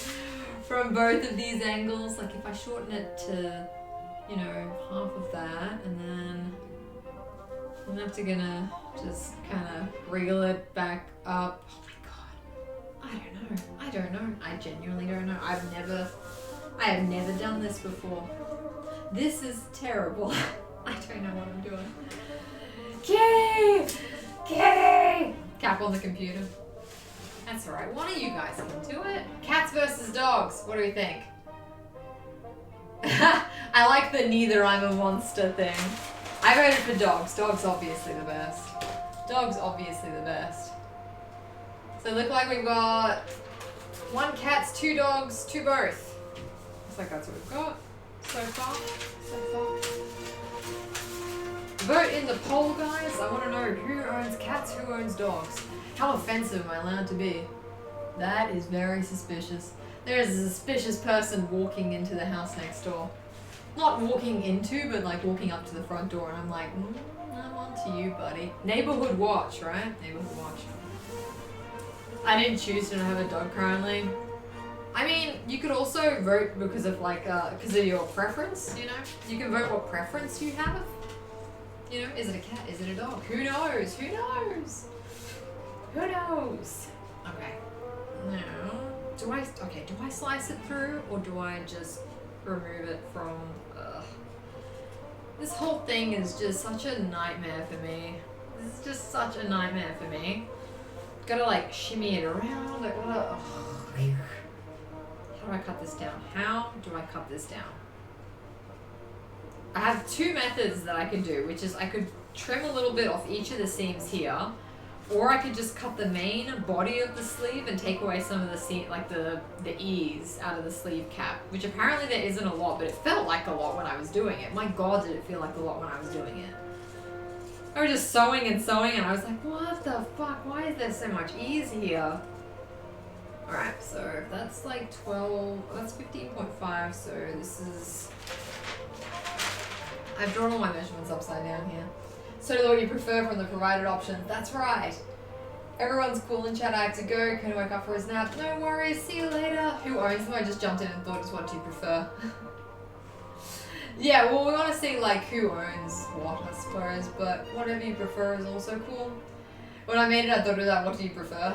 from both of these angles. Like if I shorten it to, you know, half of that, and then I'm gonna just kind of wriggle it back up. Oh my god. I don't know. I genuinely don't know. I have never done this before. This is terrible. I don't know what I'm doing. Kitty! Cap on the computer. That's alright. One of you guys can do it. Cats versus dogs. What do we think? I like the neither I'm a monster thing. I voted for dogs. Dogs obviously the best. So it look like we've got 1 cat, 2 dogs, 2 both. Looks like that's what we've got so far. Vote in the poll, guys. I want to know who owns cats, who owns dogs. How offensive am I allowed to be? That is very suspicious. There is a suspicious person walking into the house next door. Not walking into, but like walking up to the front door, and I'm like, I'm on to you, buddy. Neighborhood watch, right? Neighborhood watch. I didn't choose to have a dog currently. I mean, you could also vote because of like, because of your preference, you know? You can vote what preference you have. You know, is it a cat? Is it a dog? Who knows? Who knows? Who knows? Okay. Now, do I slice it through, or do I just remove it from, this whole thing is just such a nightmare for me. This is just such a nightmare for me. Gotta like shimmy it around, I gotta, how do I cut this down? How do I cut this down? I have two methods that I could do, which is I could trim a little bit off each of the seams here, or I could just cut the main body of the sleeve and take away some of the the ease out of the sleeve cap, which apparently there isn't a lot, but it felt like a lot when I was doing it. My God, did it feel like a lot when I was doing it. I was just sewing and sewing, and I was like, what the fuck? Why is there so much ease here? Alright, so that's like 12, that's 15.5, so this is... I've drawn all my measurements upside down here. So to what you prefer from the provided options. That's right. Everyone's cool in chat. I have to go. Can wake up for his nap. No worries. See you later. Who owns them? I just jumped in and thought, just what do you prefer? Yeah, well, we want to see like who owns what, I suppose. But whatever you prefer is also cool. When I made it, I thought of that. What do you prefer?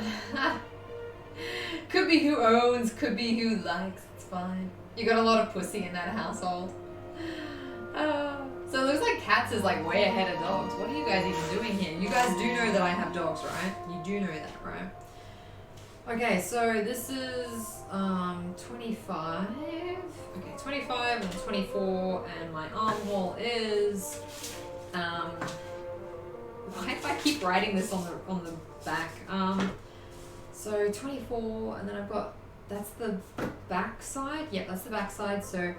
Could be who owns. Could be who likes. It's fine. You got a lot of pussy in that household. So it looks like cats is like way ahead of dogs. What are you guys even doing here? You guys do know that I have dogs, right? You do know that, right? Okay, so this is 25. Okay, 25 and 24, and my armhole is why do I keep writing this on the back? So 24, and then I've got, that's the back side. Yep, that's the back side. So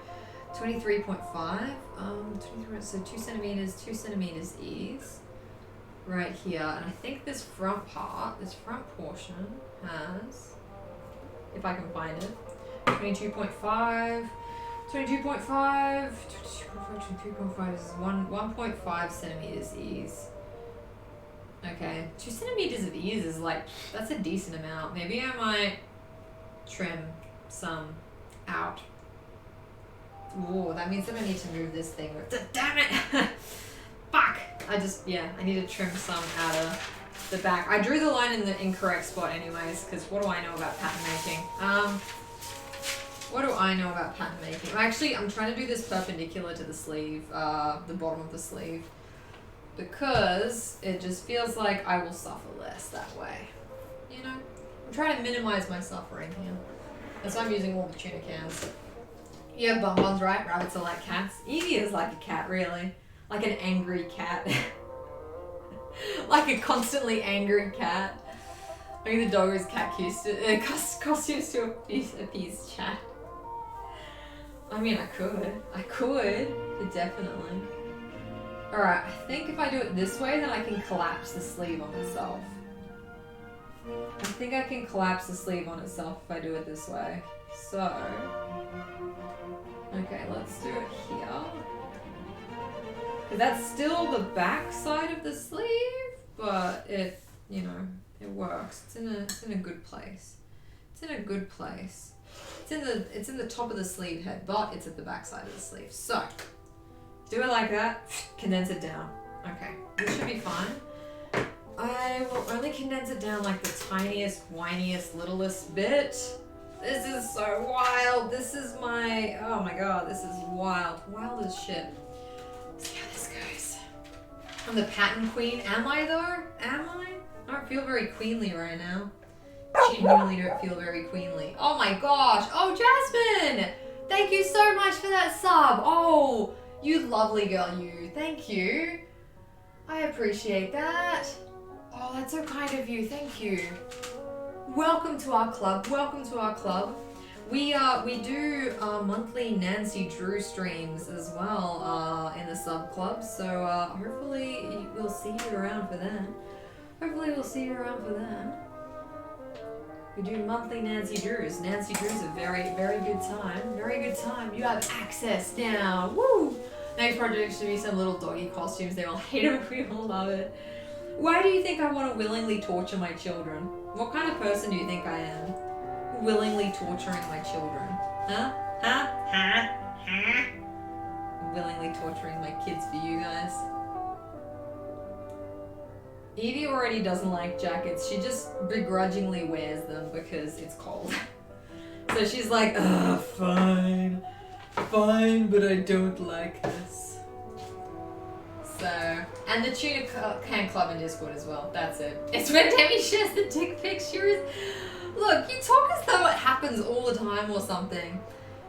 23.5, 23, so 2 centimeters ease right here. And I think this front part, this front portion has, if I can find it, 22.5, 22.5, 23.5 is 1.5 centimeters ease. Okay, 2 centimeters of ease is like, that's a decent amount. Maybe I might trim some out. Whoa, that means that I need to move this thing. Damn it! Fuck! I need to trim some out of the back. I drew the line in the incorrect spot anyways, because what do I know about pattern making? What do I know about pattern making? Actually, I'm trying to do this perpendicular to the sleeve, the bottom of the sleeve, because it just feels like I will suffer less that way. You know? I'm trying to minimize my suffering here. That's why I'm using all the tuna cans. Yeah, Bonbon's right. Rabbits are like cats. Evie is like a cat, really. Like an angry cat. Like a constantly angry cat. Maybe the dog is cat costumes to appease chat. I mean, I could, definitely. Alright, I think if I do it this way, then I can collapse the sleeve on itself. I think I can collapse the sleeve on itself if I do it this way. So... okay, let's do it here. That's still the back side of the sleeve, but it, you know, it works. It's in a good place. It's in a good place. It's in the top of the sleeve head, but it's at the back side of the sleeve. So, do it like that, condense it down. Okay, this should be fine. I will only condense it down like the tiniest, whiniest, littlest bit. This is so wild. This is my, oh my God, this is wild. Wild as shit. Let's see how this goes. I'm the pattern queen. Am I though? Am I? I don't feel very queenly right now. Genuinely don't feel very queenly. Oh my gosh. Oh, Jasmine! Thank you so much for that sub. Oh, you lovely girl, you. Thank you. I appreciate that. Oh, that's so kind of you. Thank you. Welcome to our club. Welcome to our club. We do monthly Nancy Drew streams as well in the sub club. So hopefully we'll see you around for that. Hopefully we'll see you around for that. We do monthly Nancy Drews. Nancy Drews a very, very good time. Very good time. You have access now. Woo! Next project should be some little doggy costumes. They all hate it. We all love it. Why do you think I want to willingly torture my children? What kind of person do you think I am? Willingly torturing my children. Huh? Huh? Huh? Huh? Willingly torturing my kids for you guys. Evie already doesn't like jackets. She just begrudgingly wears them because it's cold. So she's like, fine. Fine, but I don't like this. So, and the Tuna Can Club in Discord as well. That's it. It's when Demi shares the dick pictures. Look, you talk as though it happens all the time or something.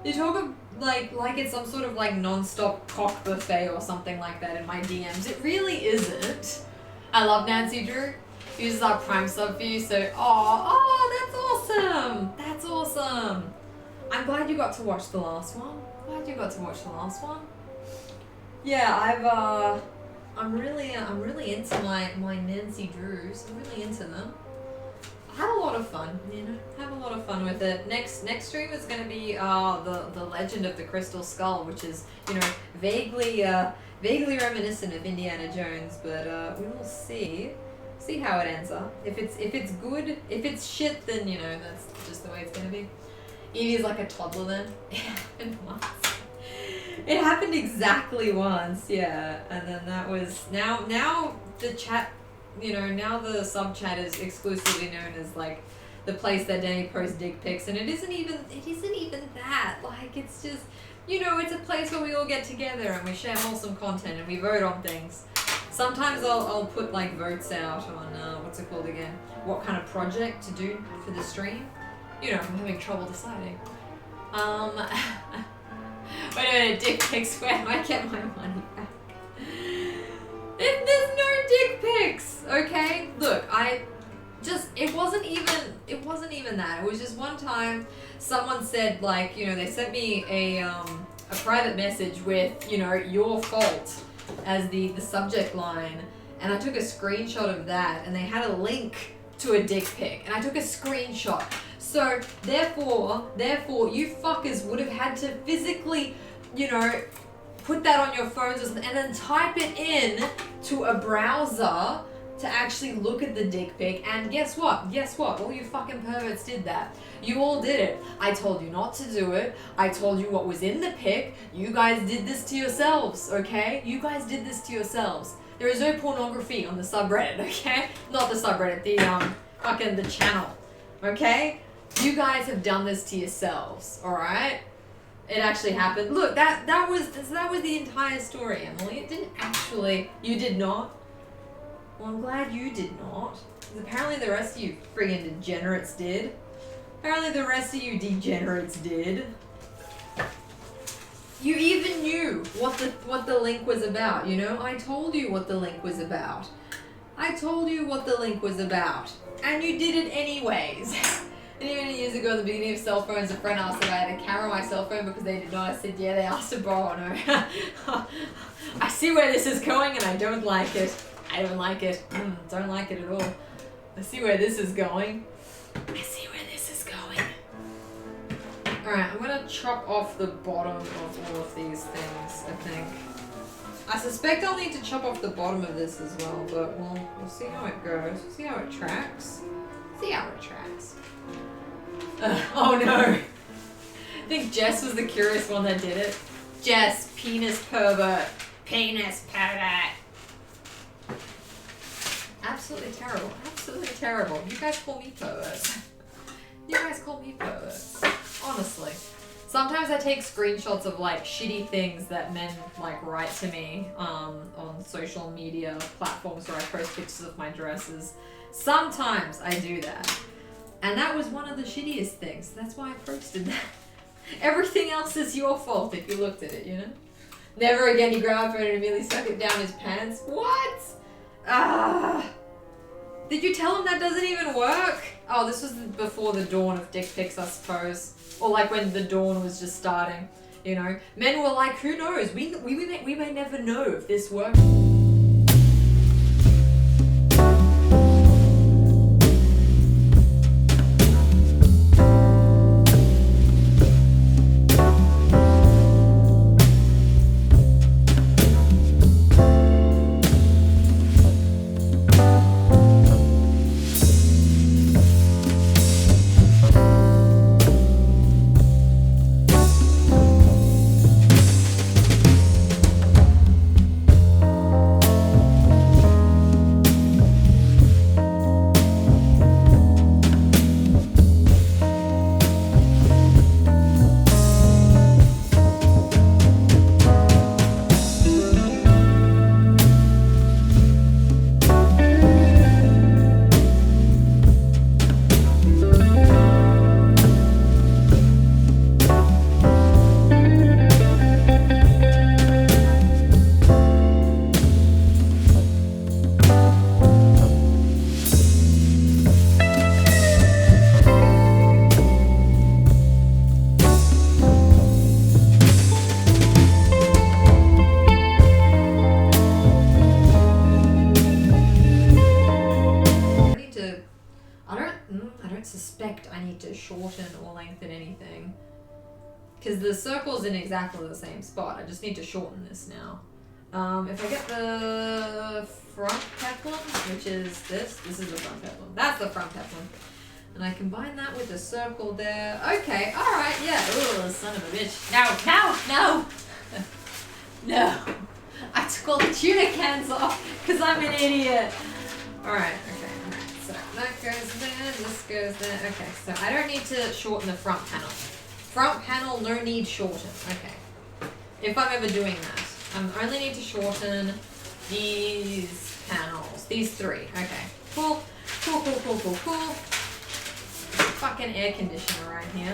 You talk of like it's some sort of like non-stop cock buffet or something like that in my DMs. It really isn't. I love Nancy Drew. Uses our Prime sub for you, so that's awesome. That's awesome. I'm glad you got to watch the last one. Yeah, I'm really into my Nancy Drews. I'm really into them. I had a lot of fun, have a lot of fun with it. Next stream is gonna be the Legend of the Crystal Skull, which is vaguely reminiscent of Indiana Jones, but we will see how it ends up. If it's good, if it's shit, then that's just the way it's gonna be. Evie's like a toddler then. It happened once. It happened exactly once, yeah. And then that was now the chat. Now the sub chat is exclusively known as like the place that Danny posts dick pics, and it isn't even that. Like it's just it's a place where we all get together and we share wholesome content and we vote on things. Sometimes I'll put like votes out on what's it called again? What kind of project to do for the stream. I'm having trouble deciding. Wait a minute, dick pics, where do I get my money back? There's no dick pics, okay? Look, it wasn't even that. It was just one time someone said like, they sent me a private message with, your fault as the subject line, and I took a screenshot of that, and they had a link to a dick pic, and I took a screenshot. So therefore, you fuckers would have had to physically, put that on your phones or something, and then type it in to a browser to actually look at the dick pic. And guess what? All you fucking perverts did that. You all did it. I told you not to do it. I told you what was in the pic. You guys did this to yourselves, okay? You guys did this to yourselves. There is no pornography on the subreddit, okay? Not the subreddit, the channel, okay? You guys have done this to yourselves, alright? It actually happened. Look, that was the entire story, Emily. It didn't actually. You did not. Well, I'm glad you did not. Because apparently the rest of you friggin' degenerates did. You even knew what the link was about, I told you what the link was about. And you did it anyways. And even years ago at the beginning of cell phones, a friend asked if I had a camera on my cell phone because they did not. I said, yeah, they asked to borrow. No. I see where this is going and I don't like it. Don't like it at all. I see where this is going. Alright, I'm gonna chop off the bottom of all of these things, I think. I suspect I'll need to chop off the bottom of this as well, but we'll see how it goes. See how it tracks. Oh no! I think Jess was the curious one that did it. Jess, penis pervert. Absolutely terrible. You guys call me perverts. Honestly. Sometimes I take screenshots of like shitty things that men like write to me on social media platforms where I post pictures of my dresses. Sometimes I do that. And that was one of the shittiest things. That's why I posted that. Everything else is your fault if you looked at it, Never again he grabbed my phone and immediately stuck it down his pants. What? Did you tell him that doesn't even work? Oh, this was before the dawn of dick pics, I suppose. Or like when the dawn was just starting, Men were like, who knows? We may never know if this works. don't suspect I need to shorten or lengthen anything. Because the circle's in exactly the same spot. I just need to shorten this now. If I get the front peplum, which is this is the front peplum. That's the front peplum. And I combine that with the circle there. Okay, alright, yeah. Ooh, son of a bitch. No. No. I took all the tuna cans off because I'm an idiot. Alright, okay, alright. So that goes there, this goes there. Okay, so I don't need to shorten the front panel. Front panel, no need shorten. Okay. If I'm ever doing that. I only need to shorten these panels. These three. Okay. Cool. Fucking air conditioner right here.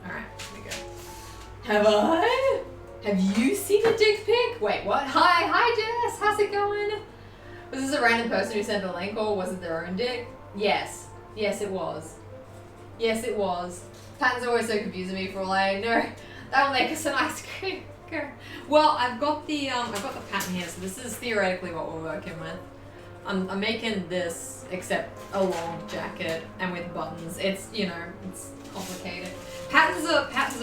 Alright, here we go. Have you seen a dick pic? Wait, what? Hi Jess, how's it going? Was this a random person who sent the link or was it their own dick? Yes. Yes, it was. Yes, it was. Patterns are always so confusing me for all I know. That will make us an ice cream. Well, I've got the pattern here, so this is theoretically what we're working with. I'm making this, except a long jacket and with buttons. It's, you know, it's complicated. Patterns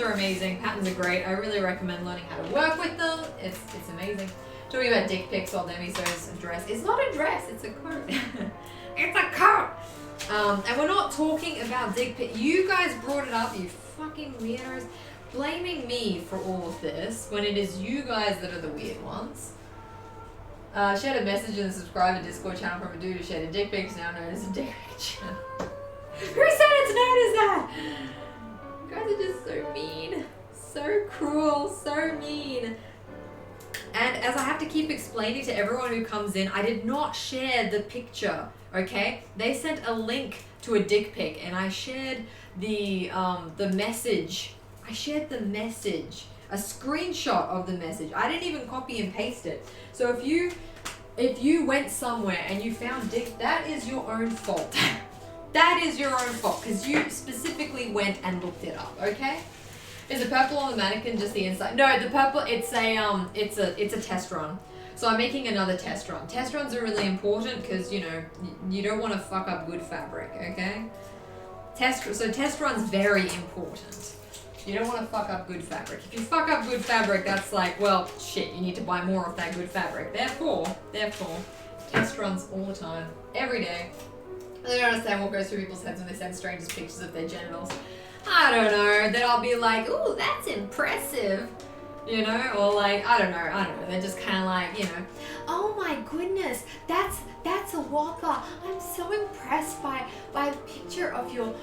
are amazing. Patterns are great. I really recommend learning how to work with them. It's amazing. Talking about dick pics while Demi sews a dress. It's not a dress. It's a coat. It's a coat. And we're not talking about dick pic. You guys brought it up. You fucking weirdos. Blaming me for all of this when it is you guys that are the weird ones. She had a message in the subscriber Discord channel from a dude who shared a dick pic, now known as a dick pic channel. Who said it's known as that? You guys are just so mean. So cruel, so mean. And as I have to keep explaining to everyone who comes in, I did not share the picture, okay? They sent a link to a dick pic and I shared the message. I shared the message, a screenshot of the message. I didn't even copy and paste it. So if you went somewhere and you found dick, that is your own fault. That is your own fault because you specifically went and looked it up, okay? Is the purple on the mannequin just the inside? No, the purple, it's a test run. So I'm making another test run. Test runs are really important because, you know, you don't want to fuck up good fabric, okay? So test run's very important. You don't want to fuck up good fabric. If you fuck up good fabric, that's like, well, shit, you need to buy more of that good fabric. Therefore, test runs all the time, every day. I don't understand what goes through people's heads when they send strangers pictures of their genitals. I don't know. Then I'll be like, ooh, that's impressive. You know, or like, I don't know. They're just kind of like, you know, oh my goodness, that's a whopper. I'm so impressed by the picture of your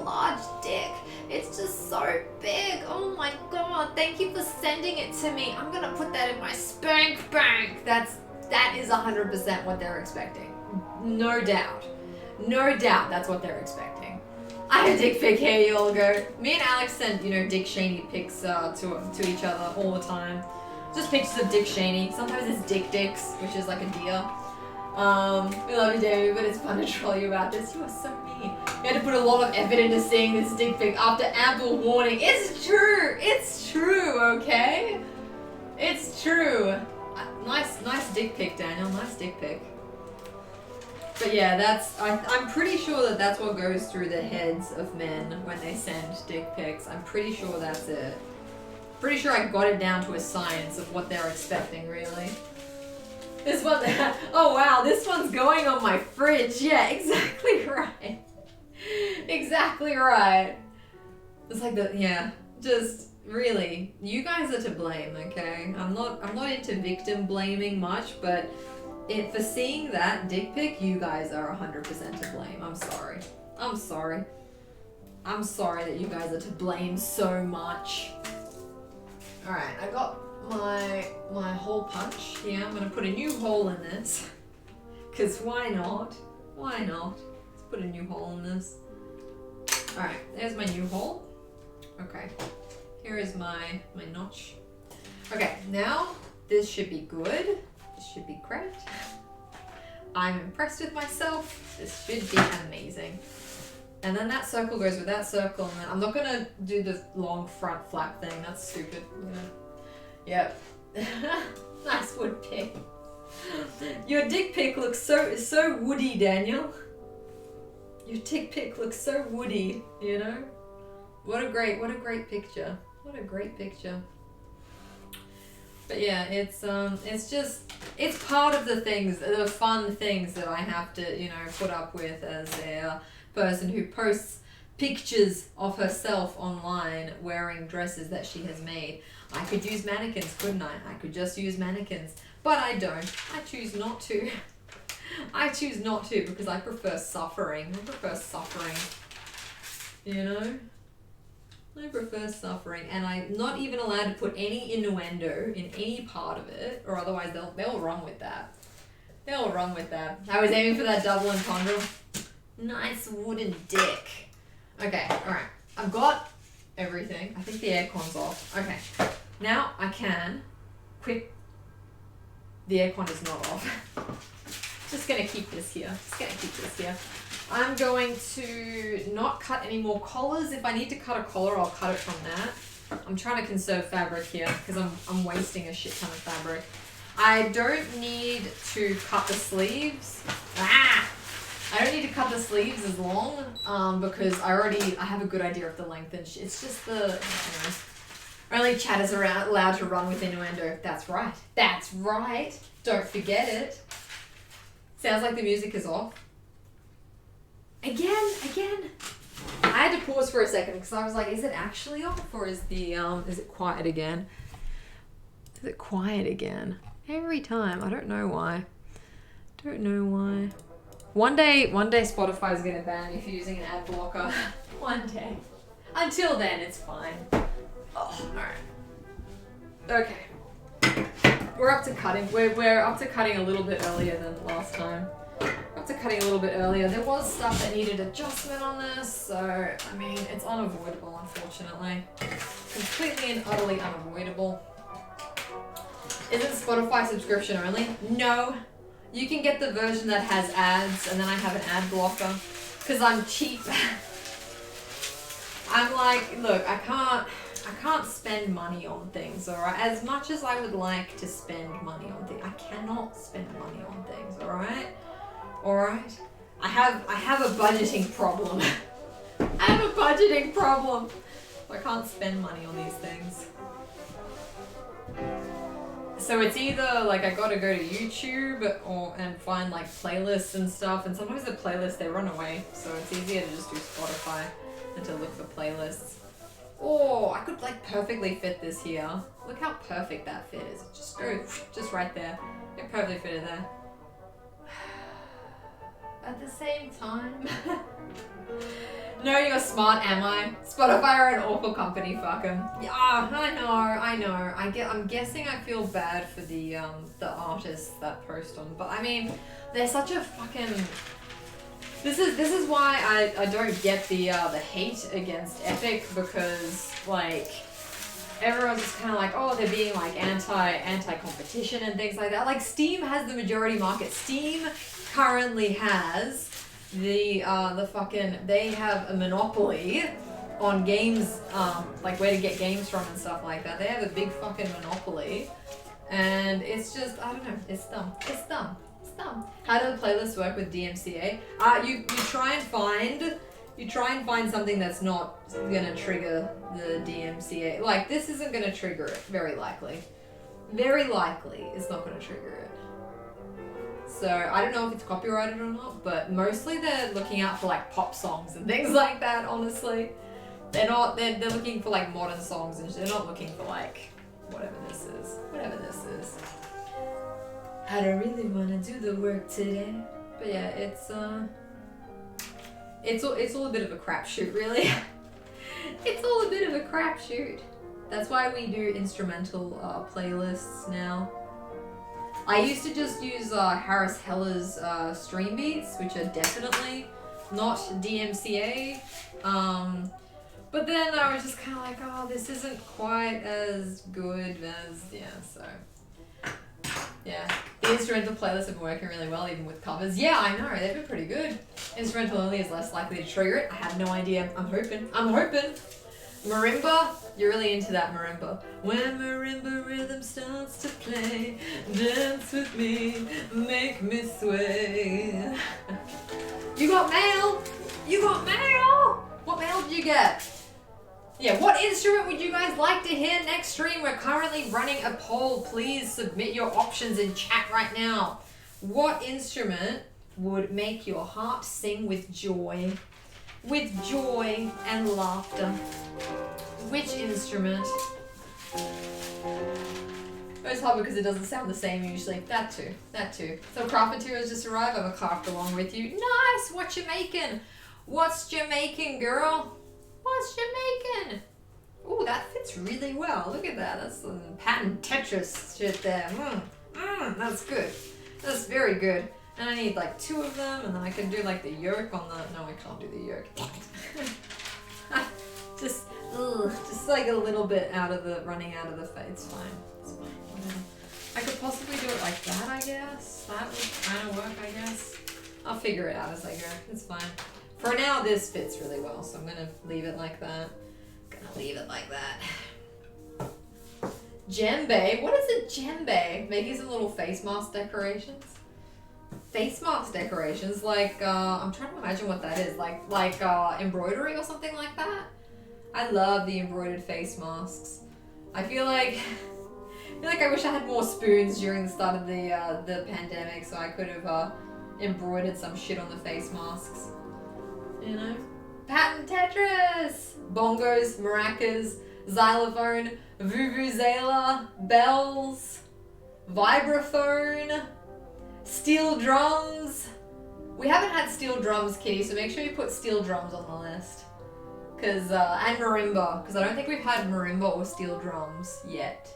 large dick. It's just so big. Oh my god, thank you for sending it to me. I'm gonna put that in my spank bank. That is 100% what they're expecting. No doubt, that's what they're expecting. I have a dick pic here, you all go. Me and Alex send, you know, Dick Cheney pics to each other all the time. Just pictures of Dick Cheney. Sometimes it's Dick Dicks, which is like a deer. We love you, Davey, but it's fun to troll you about this. You are so mean. You had to put a lot of effort into seeing this dick pic after ample warning. It's true, okay? It's true. Nice dick pic, Daniel. Nice dick pic. But yeah, I'm pretty sure that's what goes through the heads of men when they send dick pics. I'm pretty sure that's it. Pretty sure I got it down to a science of what they're expecting, really. This one, oh wow, this one's going on my fridge. Yeah, exactly right. Exactly right. It's like just really, you guys are to blame, okay? I'm not into victim blaming much, but for seeing that dick pic, you guys are 100% to blame. I'm sorry. I'm sorry that you guys are to blame so much. Alright, I got my hole punch here. I'm gonna put a new hole in this. Cause why not? Why not? Let's put a new hole in this. Alright, there's my new hole. Okay. Here is my notch. Okay, now this should be good. This should be great. I'm impressed with myself. This should be amazing. And then that circle goes with that circle, and then I'm not gonna do the long front flap thing. That's stupid. Yep. Nice wood pick. Your dick pic looks so woody, Daniel. Your dick pic looks so woody, you know? What a great picture. What a great picture. But yeah, it's part of the fun things that I have to, you know, put up with as a person who posts pictures of herself online wearing dresses that she has made. I could use mannequins, couldn't I? I could just use mannequins, but I don't. I choose not to. I choose not to because I prefer suffering. I prefer suffering. You know? I prefer suffering, and I'm not even allowed to put any innuendo in any part of it, or otherwise they'll run with that. They'll run with that. I was aiming for that double entendre. Nice wooden dick. Okay, alright. I've got everything. I think the aircon's off. Okay. Now I can quit. The aircon is not off. Just gonna keep this here. I'm going to not cut any more collars. If I need to cut a collar, I'll cut it from that. I'm trying to conserve fabric here because I'm wasting a shit ton of fabric. I don't need to cut the sleeves. I don't need to cut the sleeves as long because I have a good idea of the length, and it's just the only chatters are allowed to run with innuendo. That's right. That's right. Don't forget it. Sounds like the music is off. Again. I had to pause for a second because I was like, is it actually off or is it quiet again? Is it quiet again? Every time. I don't know why. One day Spotify's gonna ban you for using an ad blocker. One day. Until then, it's fine. Oh, alright. Okay. We're up to cutting. We're up to cutting a little bit earlier than last time. There was stuff that needed adjustment on this, so I mean it's unavoidable, unfortunately. Completely and utterly unavoidable. Is it Spotify subscription only? No. You can get the version that has ads, and then I have an ad blocker. Because I'm cheap. I'm like, look, I can't spend money on things, alright? As much as I would like to spend money on things, I cannot spend money on things, alright? Alright? I have a budgeting problem. I can't spend money on these things. So it's either like I gotta go to YouTube and find like playlists and stuff, and sometimes the playlists they run away, so it's easier to just do Spotify than to look for playlists. Oh, I could like perfectly fit this here. Look how perfect that fit is. Just go just right there. It perfectly fitted there. At the same time. No, you're smart, am I? Spotify are an awful company, fuck 'em. Yeah, I know. I'm guessing I feel bad for the artists that post on, but I mean, they're such a fucking. This is why I don't get the hate against Epic, because like everyone's just kind of like, oh, they're being like anti-competition and things like that. Like Steam has the majority market. Steam currently has they have a monopoly on games, like where to get games from and stuff like that. They have a big fucking monopoly, and it's just, I don't know, it's dumb. How do the playlists work with DMCA? You try and find something that's not gonna trigger the DMCA. Like this isn't gonna trigger it, very likely. Very likely it's not gonna trigger it. So I don't know if it's copyrighted or not, but mostly they're looking out for like pop songs and things like that, honestly. They're looking for like modern songs, and they're not looking for like whatever this is. I don't really want to do the work today. But yeah, it's all a bit of a crapshoot, really. It's all a bit of a crapshoot. That's why we do instrumental playlists now. I used to just use Harris Heller's stream beats, which are definitely not DMCA. But then I was just kind of like, oh, this isn't quite as good as, yeah. The instrumental playlists have been working really well, even with covers. Yeah, I know, they've been pretty good. Instrumental only is less likely to trigger it. I have no idea. I'm hoping. Marimba? You're really into that marimba. When marimba rhythm starts to play, dance with me, make me sway. You got mail? You got mail! What mail did you get? Yeah, what instrument would you guys like to hear next stream? We're currently running a poll. Please submit your options in chat right now. What instrument would make your heart sing with joy? With joy and laughter. Which instrument? It's hard because it doesn't sound the same usually. That too. So craft materials just arrived. I've a craft along with you. Nice! What you making? What's Jamaican, girl? What's Jamaican? Oh, that fits really well. Look at that. That's some patent Tetris shit there. That's good. That's very good. And I need like 2 of them, and then I can do like the yolk on the. No, I can't do the yolk. Damn it. just like a little bit running out of the fade. It's fine. It's fine. Whatever. I could possibly do it like that, I guess. That would kind of work, I guess. I'll figure it out as I go. It's fine. For now, this fits really well, so I'm gonna leave it like that. Djembe? What is a djembe? Making some little face mask decorations? Face mask decorations? Like, I'm trying to imagine what that is. Like embroidery or something like that? I love the embroidered face masks. I feel like I wish I had more spoons during the start of the pandemic so I could have embroidered some shit on the face masks. You know? Patent Tetris! Bongos, maracas, xylophone, vuvuzela, bells, vibraphone, steel drums. We haven't had steel drums, Kitty, so make sure you put steel drums on the list. And marimba, because I don't think we've had marimba or steel drums yet.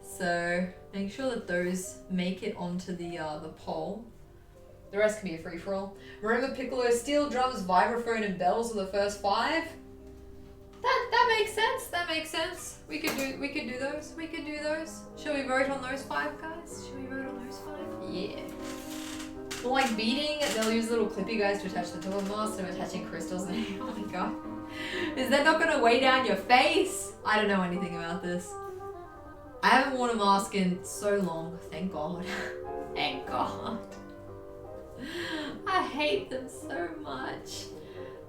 So make sure that those make it onto the poll. The rest can be a free-for-all. Marimba, piccolo, steel drums, vibraphone, and bells are the first 5. That makes sense. That makes sense. We could do those. Shall we vote on those 5, guys? Shall we vote on those 5? Yeah. Well, like beading, they'll use little clippy guys to attach the top of the mask, and attaching crystals. Oh my god. Is that not gonna weigh down your face? I don't know anything about this. I haven't worn a mask in so long. Thank God. Thank God. I hate them so much.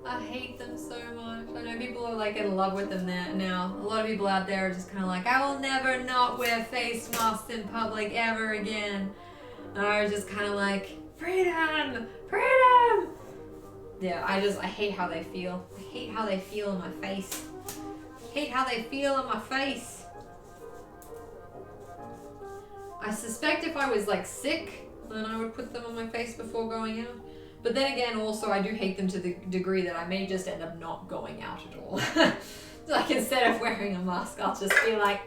I know people are like in love with them now. A lot of people out there are just kind of like, I will never not wear face masks in public ever again. And I was just kind of like, freedom! Yeah, I hate how they feel. I hate how they feel in my face. I suspect if I was like sick, then I would put them on my face before going out. But then again, also, I do hate them to the degree that I may just end up not going out at all. Like, instead of wearing a mask, I'll just be like,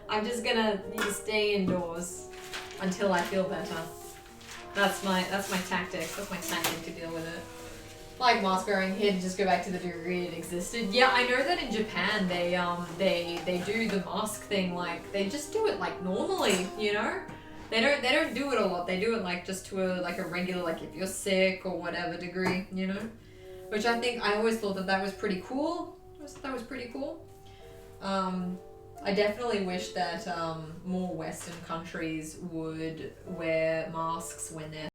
I'm just gonna stay indoors until I feel better. That's my tactic. That's my tactic to deal with it. Like mask wearing here to just go back to the degree it existed. Yeah, I know that in Japan they do the mask thing like they just do it like normally, you know? They don't do it a lot. They do it like just to a regular, like if you're sick or whatever degree, you know? Which I always thought that was pretty cool. I definitely wish that more Western countries would wear masks when they're